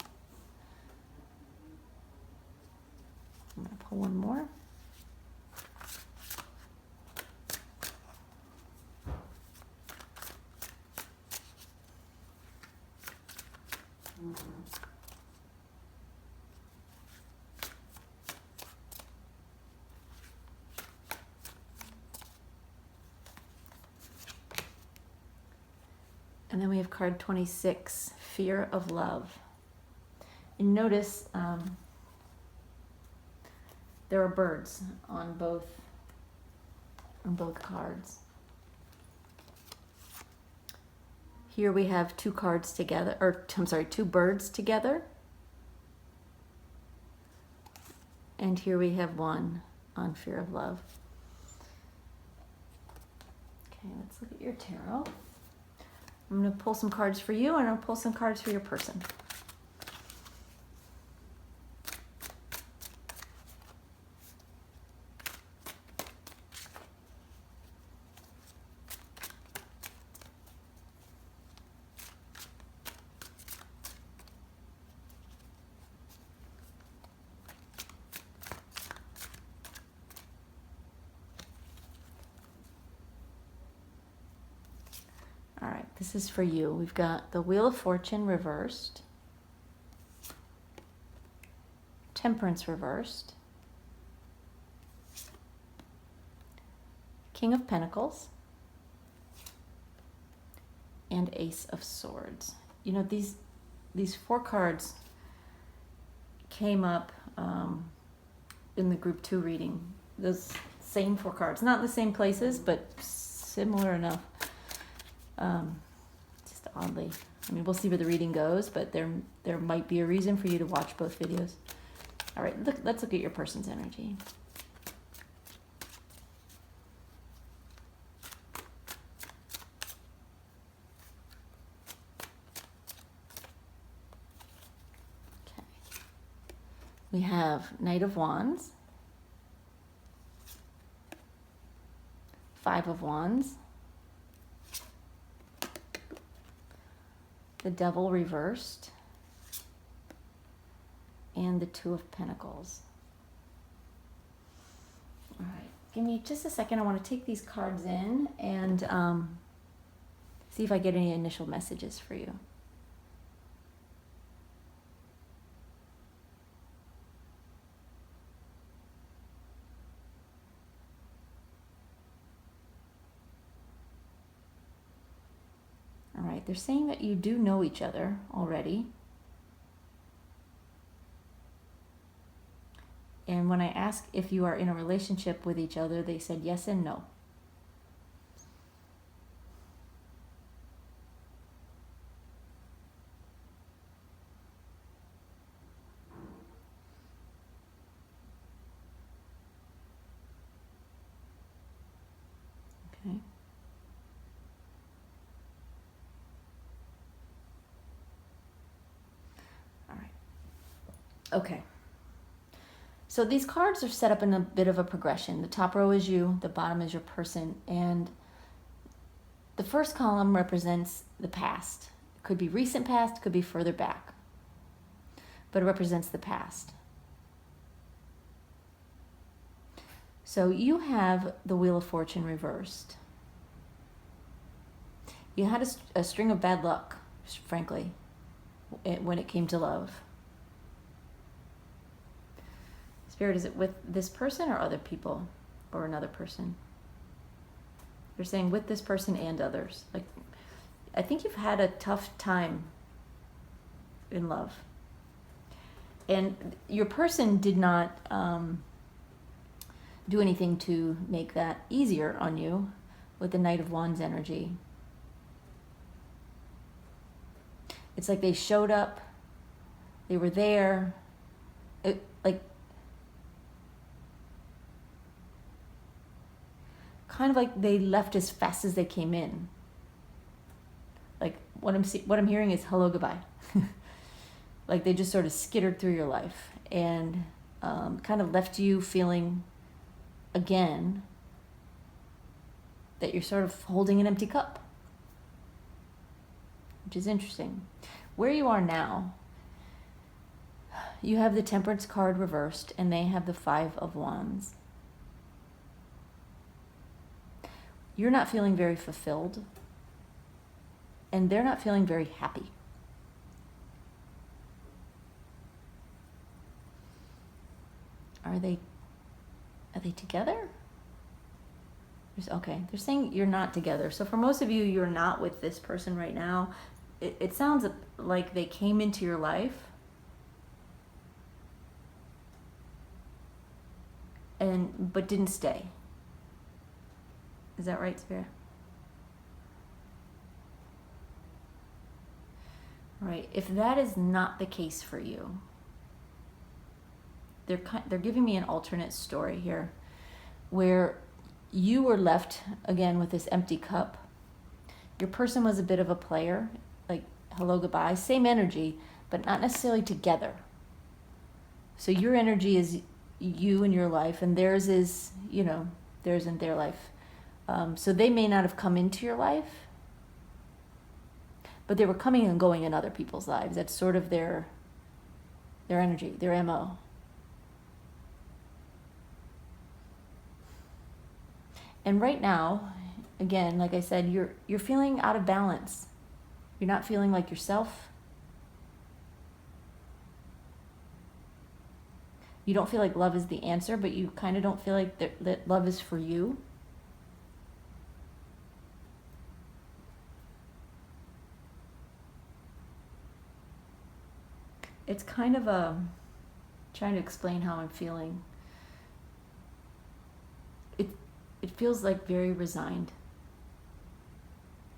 I'm going to pull one more. And then we have card 26, fear of love. And notice there are birds on both cards. Here we have two cards together, or I'm sorry, two birds together. And here we have one on fear of love. Okay, let's look at your tarot. I'm going to pull some cards for you, and I'll pull some cards for your person. All right, this is for you. We've got the Wheel of Fortune reversed, Temperance reversed, King of Pentacles, and Ace of Swords. You know, these four cards came up in the group 2 reading. Those same four cards, not in the same places, but similar enough. Just oddly. I mean, we'll see where the reading goes, but there might be a reason for you to watch both videos. All right, let's look at your person's energy. We have Knight of Wands, Five of Wands, the Devil reversed, and the Two of Pentacles. All right, give me just a second. I want to take these cards in and see if I get any initial messages for you. All right, they're saying that you do know each other already. And when I asked if you are in a relationship with each other, they said yes and no. Okay. All right. Okay. So these cards are set up in a bit of a progression. The top row is you, the bottom is your person, and the first column represents the past. It could be recent past, could be further back, but it represents the past. So you have the Wheel of Fortune reversed. You had a string of bad luck, frankly, when it came to love. Spirit, is it with this person or other people or another person? You're saying with this person and others. Like, I think you've had a tough time in love. And your person did not do anything to make that easier on you with the Knight of Wands energy. It's like they showed up, they were there, kind of like they left as fast as they came in. Like what I'm hearing is hello, goodbye. Like they just sort of skittered through your life and kind of left you feeling again that you're sort of holding an empty cup, which is interesting. Where you are now, you have the Temperance card reversed and they have the Five of Wands. You're not feeling very fulfilled, and they're not feeling very happy. Are they together? Okay, they're saying you're not together. So for most of you, you're not with this person right now. It sounds like they came into your life but didn't stay. Is that right, Spirit? Right. If that is not the case for you, they're giving me an alternate story here, where you were left again with this empty cup. Your person was a bit of a player, like hello, goodbye, same energy, but not necessarily together. So your energy is you and your life, and theirs is, theirs and their life. So they may not have come into your life, but they were coming and going in other people's lives. That's sort of their energy, their MO. And right now, again, like I said, you're feeling out of balance. You're not feeling like yourself. You don't feel like love is the answer, but you kind of don't feel like that love is for you. It's kind of trying to explain how I'm feeling. It feels like very resigned.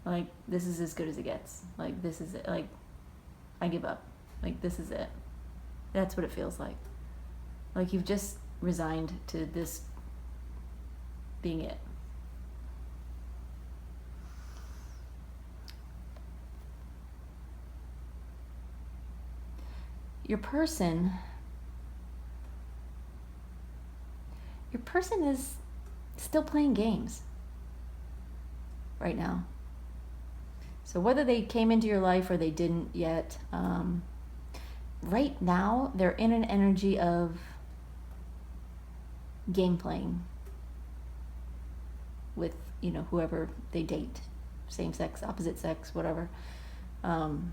Like this is as good as it gets. Like this is it. Like I give up. Like this is it. That's what it feels like. Like you've just resigned to this being it. Your person person is still playing games right now. So whether they came into your life or they didn't yet, right now they're in an energy of game playing with, whoever they date, same sex, opposite sex, whatever. And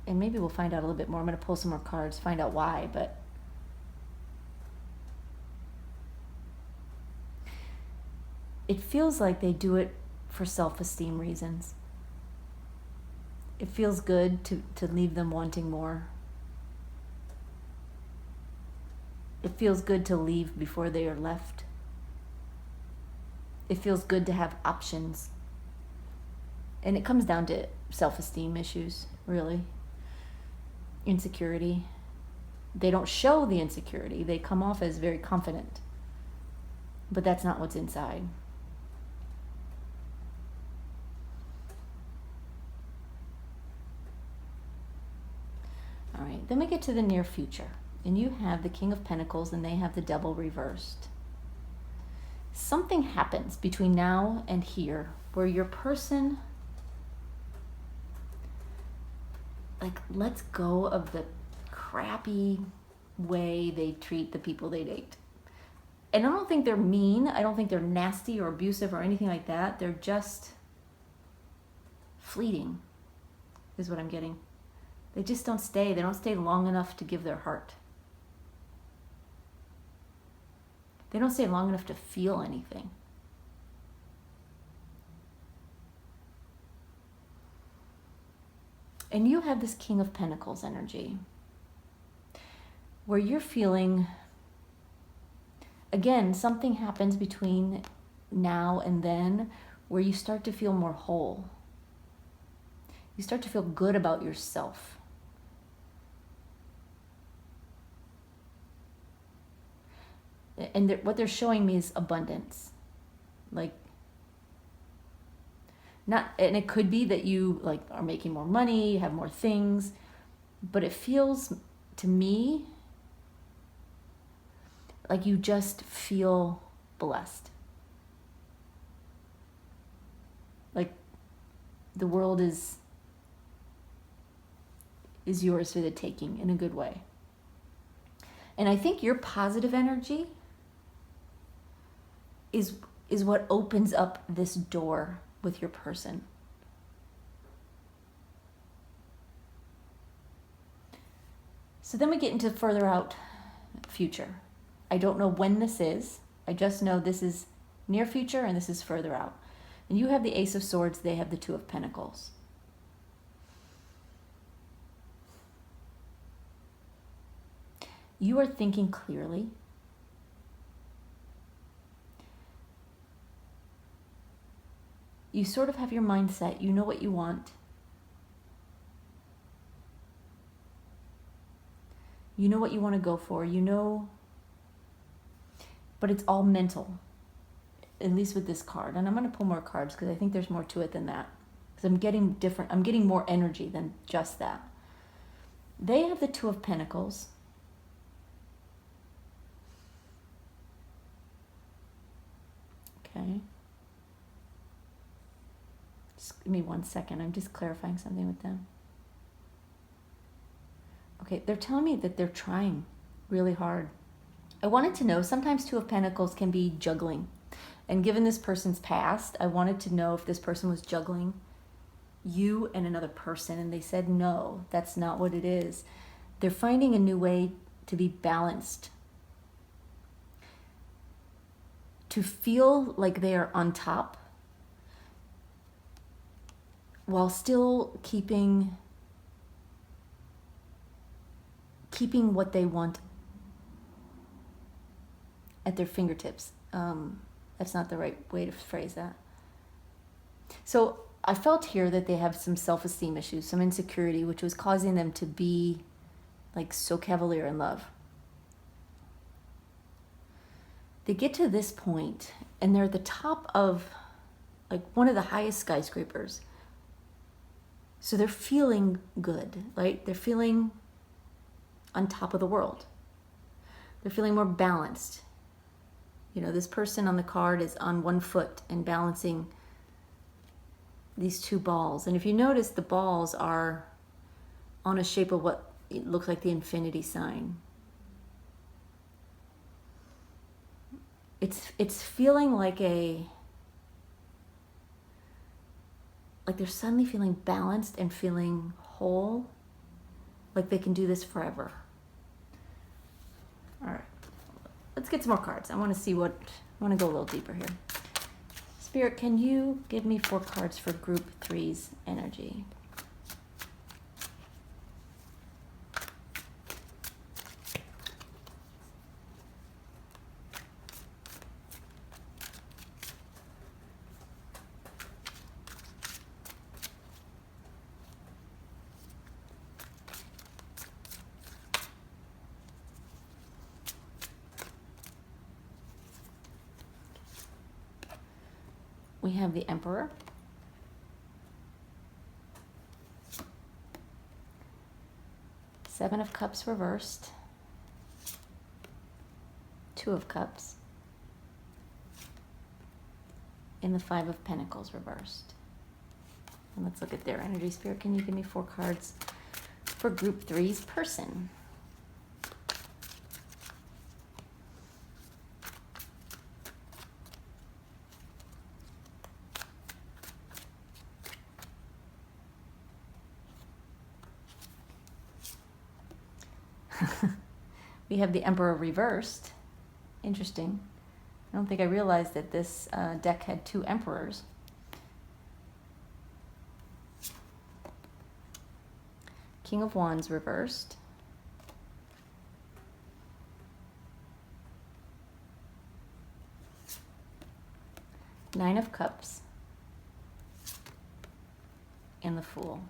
maybe we'll find out a little bit more. I'm going to pull some more cards, find out why, but it feels like they do it for self-esteem reasons. It feels good to leave them wanting more. It feels good to leave before they are left. It feels good to have options. And it comes down to self-esteem issues, really. Insecurity. They don't show the insecurity. They come off as very confident. But that's not what's inside. All right, then we get to the near future. And you have the King of Pentacles and they have the Devil reversed. Something happens between now and here where your person lets go of the crappy way they treat the people they date. And I don't think they're mean. I don't think they're nasty or abusive or anything like that. They're just fleeting, is what I'm getting. They just don't stay. They don't stay long enough to give their heart. They don't stay long enough to feel anything. And you have this King of Pentacles energy where you're feeling, again, something happens between now and then where you start to feel more whole. You start to feel good about yourself. And what they're showing me is abundance. And it could be that you are making more money, have more things, but it feels to me like you just feel blessed. Like the world is yours for the taking in a good way. And I think your positive energy is what opens up this door with your person. So then we get into further out future. I don't know when this is. I just know this is near future and this is further out. And you have the Ace of Swords, they have the Two of Pentacles. You are thinking clearly. You sort of have your mindset. You know what you want. You know what you want to go for. But it's all mental, at least with this card. And I'm going to pull more cards because I think there's more to it than that. Because I'm getting more energy than just that. They have the Two of Pentacles. Okay. Just give me 1 second. I'm just clarifying something with them. Okay, they're telling me that they're trying really hard. I wanted to know, sometimes Two of Pentacles can be juggling. And given this person's past, I wanted to know if this person was juggling you and another person. And they said, no, that's not what it is. They're finding a new way to be balanced. To feel like they are on top while still keeping what they want at their fingertips. That's not the right way to phrase that. So I felt here that they have some self-esteem issues, some insecurity, which was causing them to be so cavalier in love. They get to this point and they're at the top of one of the highest skyscrapers. So they're feeling good, right? They're feeling on top of the world. They're feeling more balanced. You know, this person on the card is on one foot and balancing these two balls. And if you notice, the balls are on a shape of what it looks like the infinity sign. It's feeling like they're suddenly feeling balanced and feeling whole, like they can do this forever. All right, let's get some more cards. I want to go a little deeper here. Spirit, can you give me 4 cards for group 3's energy? We have the Emperor, Seven of Cups reversed, Two of Cups, and the Five of Pentacles reversed. And let's look at their energy. Spirit, can you give me 4 cards for group 3's person? We have the Emperor reversed. Interesting. I don't think I realized that this deck had 2 Emperors. King of Wands reversed. Nine of Cups. And the Fool.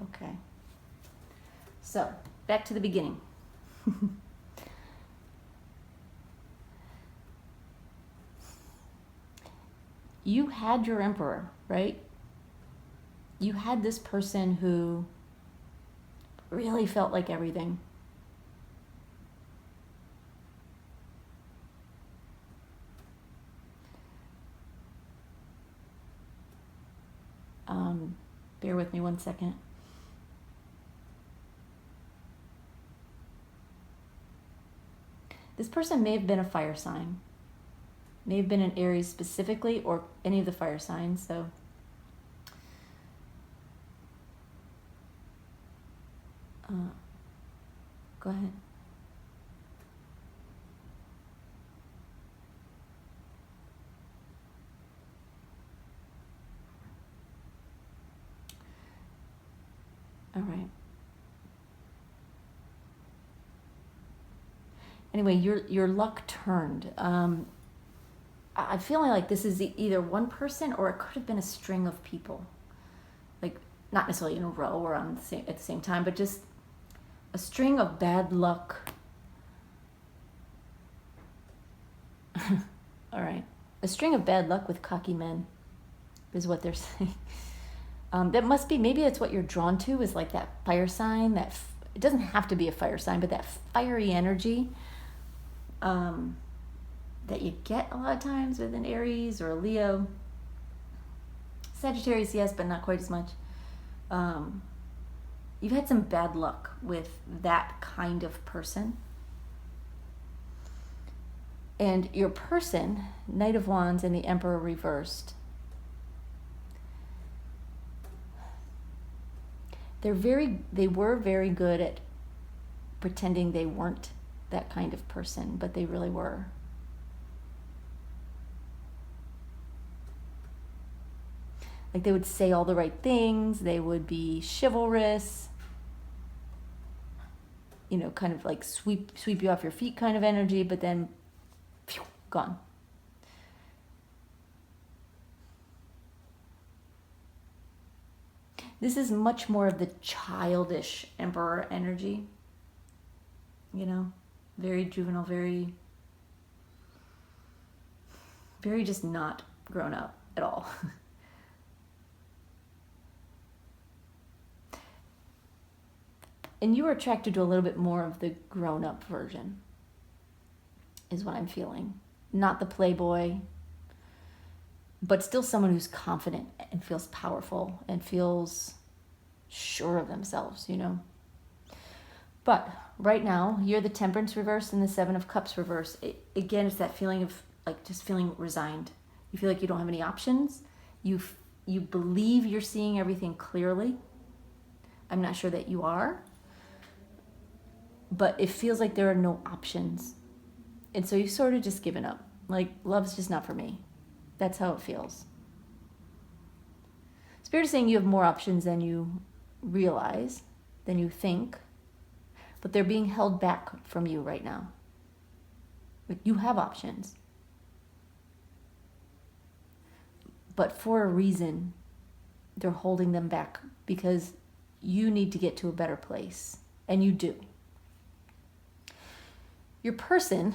Okay. So, back to the beginning. You had your Emperor, right? You had this person who really felt like everything. Bear with me one second. This person may have been a fire sign. May have been an Aries specifically, or any of the fire signs, so. Go ahead. All right. Anyway, your luck turned. I'm feeling like this is either one person or it could have been a string of people. Like, not necessarily in a row or at the same time, but just a string of bad luck. All right. A string of bad luck with cocky men is what they're saying. That must be, maybe that's what you're drawn to, is like that fire sign, it doesn't have to be a fire sign, but that fiery energy that you get a lot of times with an Aries or a Leo. Sagittarius, yes, but not quite as much. You've had some bad luck with that kind of person. And your person, Knight of Wands and the Emperor reversed, they were very good at pretending they weren't that kind of person, but they really were. Like, they would say all the right things, they would be chivalrous, you know, kind of like sweep you off your feet kind of energy, but then phew, gone. This is much more of the childish Emperor energy, you know, very juvenile, very just not grown up at all. And you are attracted to a little bit more of the grown-up version, is what I'm feeling. Not the playboy, but still someone who's confident and feels powerful and feels sure of themselves, you know. But right now, you're the Temperance reverse and the Seven of Cups reverse. Again, it's that feeling of like just feeling resigned. You feel like you don't have any options. You believe you're seeing everything clearly. I'm not sure that you are, but it feels like there are no options. And so you've sort of just given up. Like, love's just not for me. That's how it feels. Spirit is saying you have more options than you realize, than you think, but they're being held back from you right now. Like, you have options. But for a reason, they're holding them back because you need to get to a better place. And you do. Your person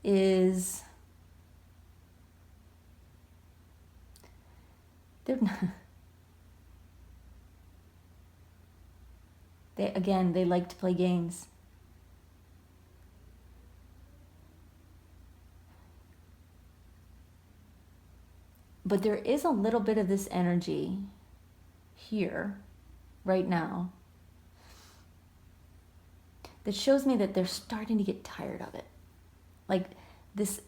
is... they're not... They like to play games. But there is a little bit of this energy here, right now, that shows me that they're starting to get tired of it. Like this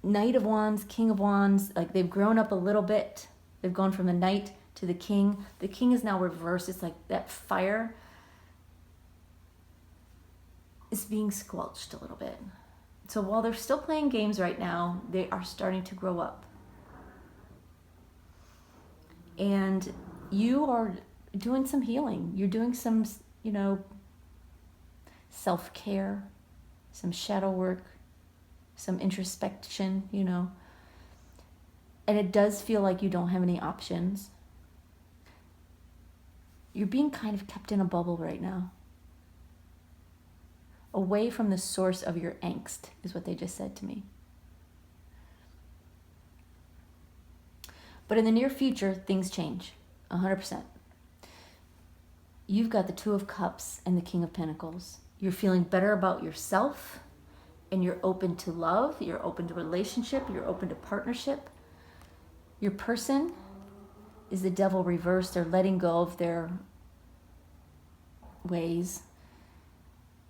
Knight of Wands, King of Wands, like they've grown up a little bit. They've gone from the Knight to the King. The King is now reversed. It's like that fire is being squelched a little bit. So while they're still playing games right now, they are starting to grow up. And you are doing some healing. You're doing some, you know, self-care, some shadow work, some introspection, you know. And it does feel like you don't have any options. You're being kind of kept in a bubble right now. Away from the source of your angst, is what they just said to me. But in the near future, things change, 100%. You've got the Two of Cups and the King of Pentacles. You're feeling better about yourself, and you're open to love, you're open to relationship, you're open to partnership. Your person is the Devil reversed. They're letting go of their ways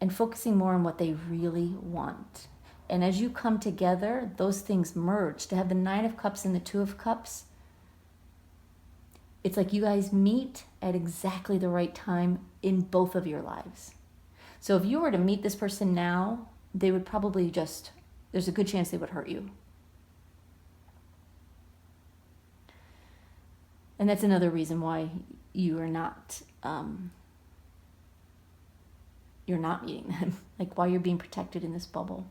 and focusing more on what they really want. And as you come together, those things merge. To have the Nine of Cups and the Two of Cups, it's like you guys meet at exactly the right time in both of your lives. So if you were to meet this person now, they would probably just, there's a good chance they would hurt you. And that's another reason why you are not, you're not meeting them. Like why you're being protected in this bubble.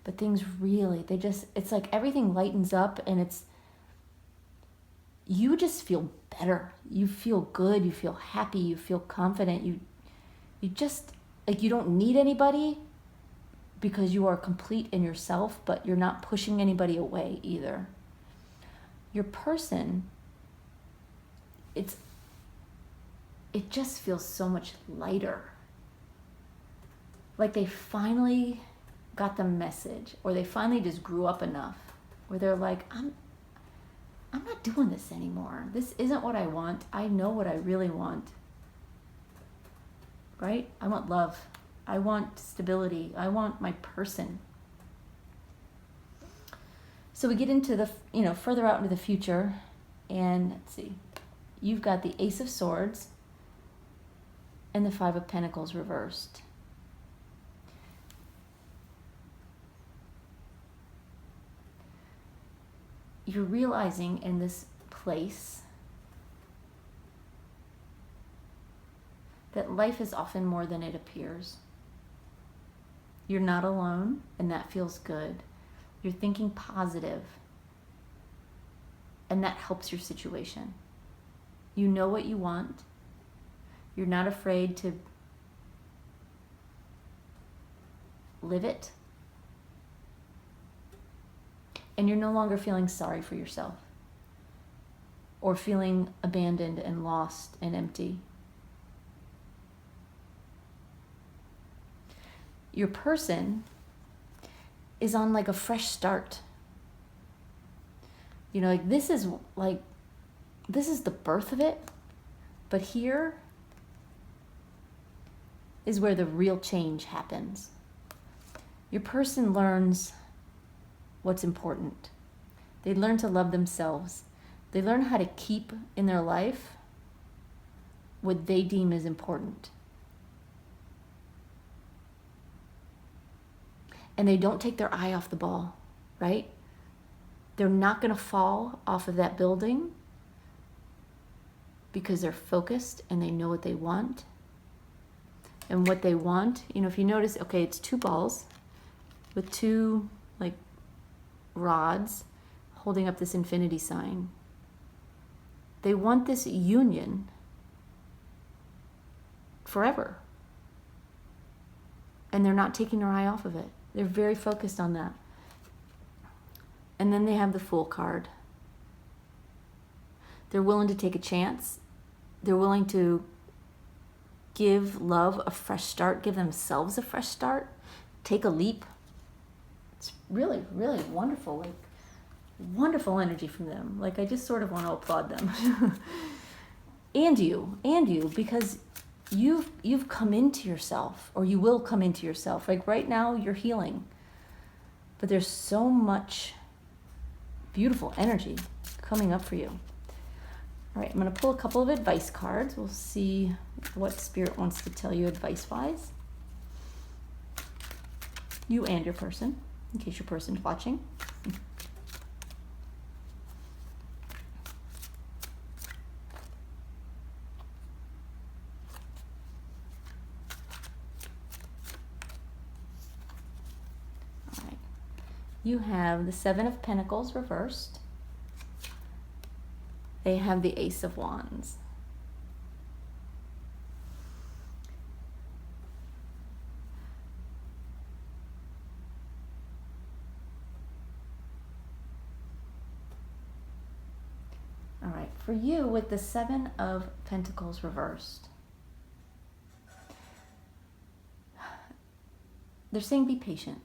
But things really, it's like everything lightens up and you just feel better. You feel good. You feel happy. You feel confident. You just, like you don't need anybody because you are complete in yourself, but you're not pushing anybody away either. Your person, it just feels so much lighter. Like they finally got the message, or they finally just grew up enough where they're like, I'm not doing this anymore. This isn't what I want. I know what I really want. Right? I want love. I want stability. I want my person. So we get into the, further out into the future, and let's see. You've got the Ace of Swords and the Five of Pentacles reversed. You're realizing in this place that life is often more than it appears. You're not alone, and that feels good. You're thinking positive, and that helps your situation. You know what you want. You're not afraid to live it. And you're no longer feeling sorry for yourself. or feeling abandoned and lost and empty. Your person is on like a fresh start. You know, like this is the birth of it, but here is where the real change happens. Your person learns what's important. They learn to love themselves. They learn how to keep in their life what they deem as important. And they don't take their eye off the ball, right? They're not going to fall off of that building because they're focused and they know what they want. And what they want, you know, if you notice, okay, it's two balls with two like rods holding up this infinity sign. They want this union forever. And they're not taking their eye off of it. They're very focused on that. And then they have the Fool card. They're willing to take a chance. They're willing to give love a fresh start, give themselves a fresh start, take a leap. It's really, really wonderful, like wonderful energy from them. Like I just sort of want to applaud them. and you, because you've come into yourself, or you will come into yourself. Like right now you're healing, but there's so much beautiful energy coming up for you. All right, I'm going to pull a couple of advice cards. We'll see what Spirit wants to tell you advice-wise. You and your person, in case your person's watching. All right. You have the Seven of Pentacles reversed. They have the Ace of Wands. All right, for you with the Seven of Pentacles reversed, they're saying be patient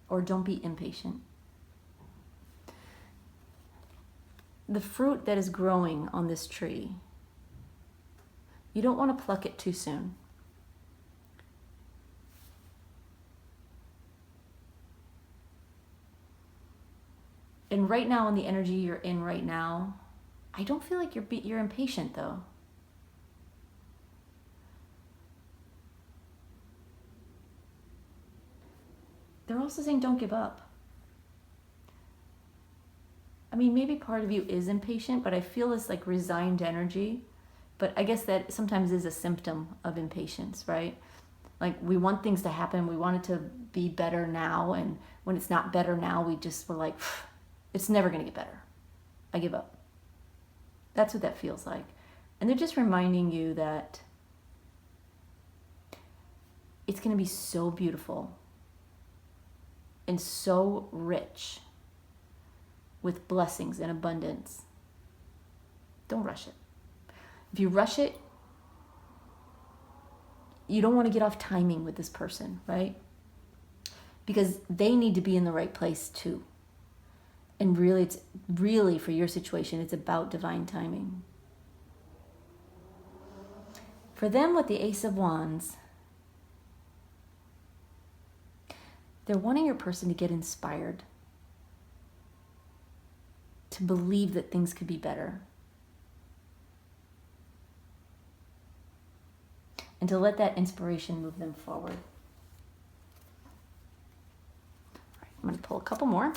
or don't be impatient. The fruit that is growing on this tree, you don't want to pluck it too soon. And right now, in the energy you're in right now, I don't feel like you're impatient though. They're also saying don't give up. I mean, maybe part of you is impatient, but I feel this like resigned energy. But I guess that sometimes is a symptom of impatience, right? Like we want things to happen. We want it to be better now. And when it's not better now, we're like, it's never going to get better. I give up. That's what that feels like. And they're just reminding you that it's going to be so beautiful and so rich with blessings and abundance. Don't rush it. If you rush it, you don't want to get off timing with this person, right? Because they need to be in the right place too. And really, it's really for your situation, it's about divine timing. For them with the Ace of Wands, they're wanting your person to get inspired, to believe that things could be better, and to let that inspiration move them forward. All right, I'm going to pull a couple more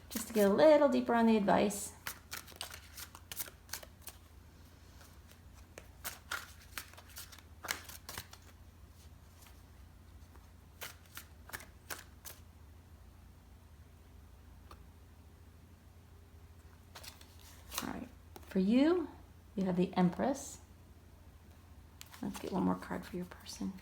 just to get a little deeper on the advice. All right, for you, you have the Empress. Let's get one more card for your person.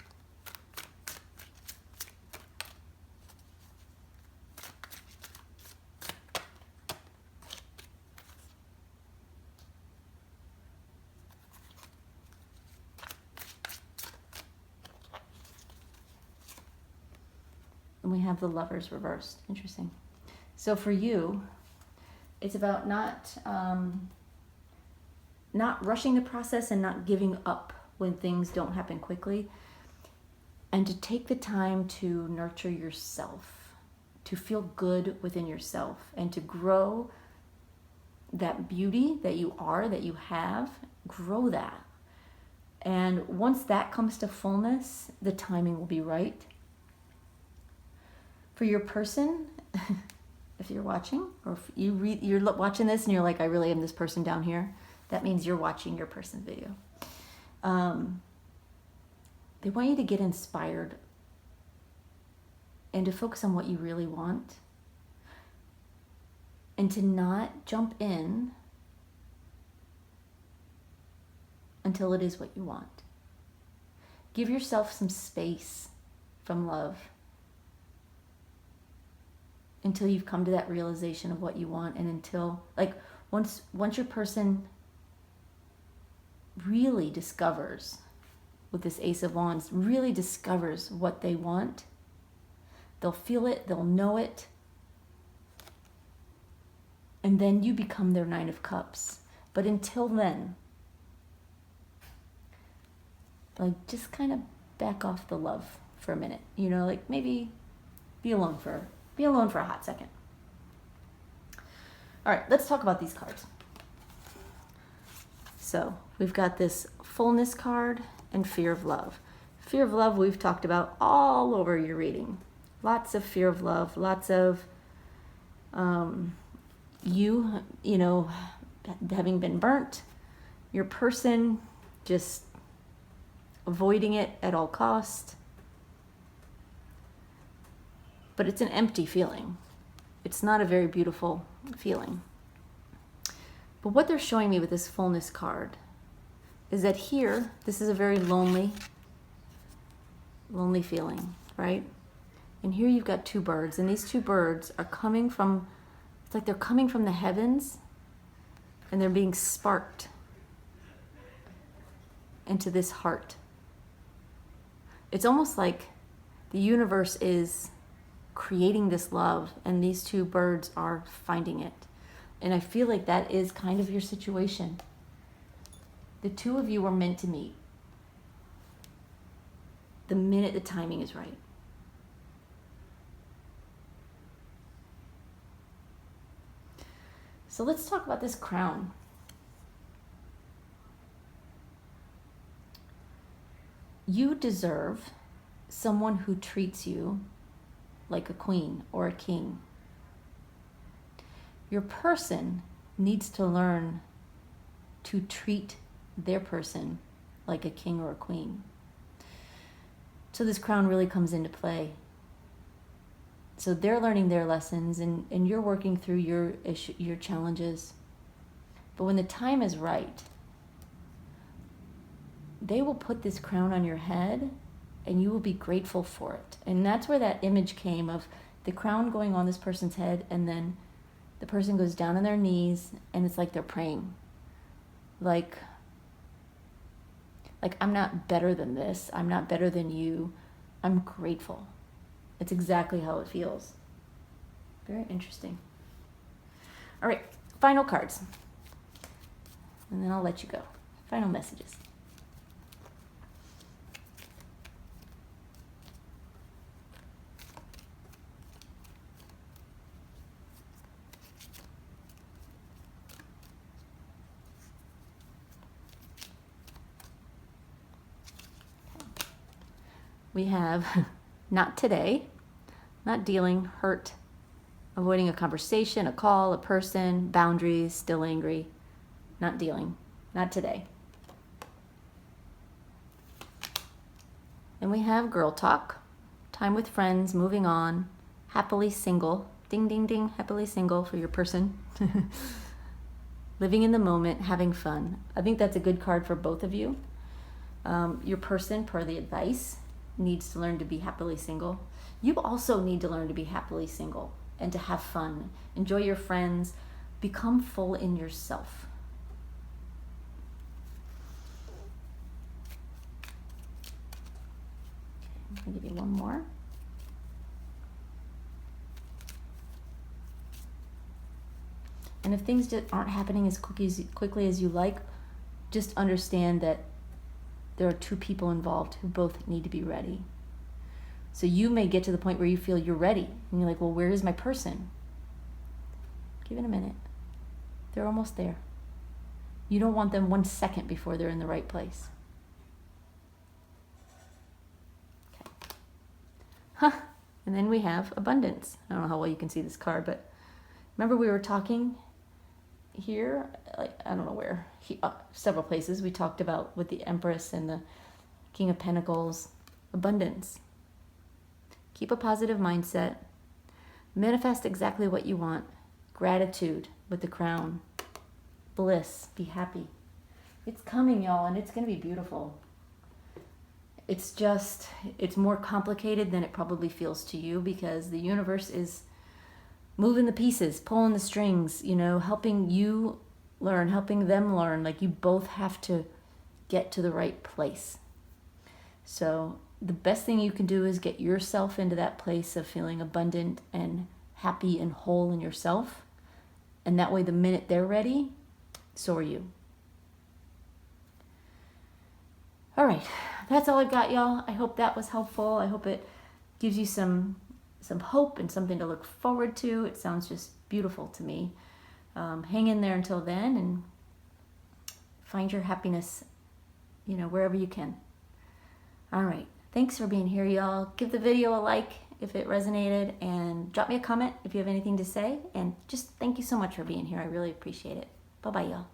And we have the Lovers reversed. Interesting. So for you, it's about not rushing the process and not giving up when things don't happen quickly, and to take the time to nurture yourself, to feel good within yourself, and to grow that beauty that you are, that you have, grow that. And once that comes to fullness, the timing will be right. For your person, if you're watching, or if you're watching this and you're like, I really am this person down here, that means you're watching your person's video. They want you to get inspired and to focus on what you really want, and to not jump in until it is what you want. Give yourself some space from love until you've come to that realization of what you want, and until, like, once your person really discovers, with this Ace of Wands, really discovers what they want, they'll feel it, they'll know it, and then you become their Nine of Cups. But until then, like, just kind of back off the love for a minute, you know, like maybe be alone for a hot second. All right, let's talk about these cards. So we've got this Fullness card and Fear of Love. Fear of Love we've talked about all over your reading. Lots of fear of love, lots of you know, having been burnt, your person just avoiding it at all cost. But it's an empty feeling. It's not a very beautiful feeling. But what they're showing me with this Fullness card is that here, this is a very lonely feeling, right? And here you've got two birds, and these two birds are coming from, it's like they're coming from the heavens, and they're being sparked into this heart. It's almost like the universe is creating this love, and these two birds are finding it. And I feel like that is kind of your situation. The two of you were meant to meet the minute the timing is right. So let's talk about this crown. You deserve someone who treats you like a queen or a king. Your person needs to learn to treat their person like a king or a queen. So this crown really comes into play. So they're learning their lessons, and you're working through your challenges. But when the time is right, they will put this crown on your head, and you will be grateful for it. And that's where that image came of the crown going on this person's head, and then the person goes down on their knees, and it's like they're praying. Like, I'm not better than this. I'm not better than you. I'm grateful. It's exactly how it feels. Very interesting. All right, final cards. And then I'll let you go. Final messages. We have not today, not dealing, hurt, avoiding a conversation, a call, a person, boundaries, still angry, not dealing, not today. And we have girl talk, time with friends, moving on, happily single, ding, ding, ding, happily single for your person. Living in the moment, having fun. I think that's a good card for both of you. Your person, per the advice, needs to learn to be happily single. You also need to learn to be happily single and to have fun. Enjoy your friends. Become full in yourself. Okay, I'll give you one more. And if things just aren't happening as quickly as you like, just understand that there are two people involved who both need to be ready. So you may get to the point where you feel you're ready. And you're like, well, where is my person? Give it a minute. They're almost there. You don't want them 1 second before they're in the right place. Okay. Huh. And then we have abundance. I don't know how well you can see this card, but remember we were talking here, like, I don't know where, several places we talked about with the Empress and the King of Pentacles, abundance. Keep a positive mindset. Manifest exactly what you want. Gratitude with the crown. Bliss. Be happy. It's coming, y'all, and it's going to be beautiful. It's more complicated than it probably feels to you, because the universe is moving the pieces, pulling the strings, helping you learn, helping them learn. Like, you both have to get to the right place. So the best thing you can do is get yourself into that place of feeling abundant and happy and whole in yourself. And that way, the minute they're ready, so are you. All right, that's all I've got, y'all. I hope that was helpful. I hope it gives you some hope and something to look forward to. It sounds just beautiful to me. Hang in there until then and find your happiness, wherever you can. All right. Thanks for being here, y'all. Give the video a like if it resonated, and drop me a comment if you have anything to say. And just thank you so much for being here. I really appreciate it. Bye-bye, y'all.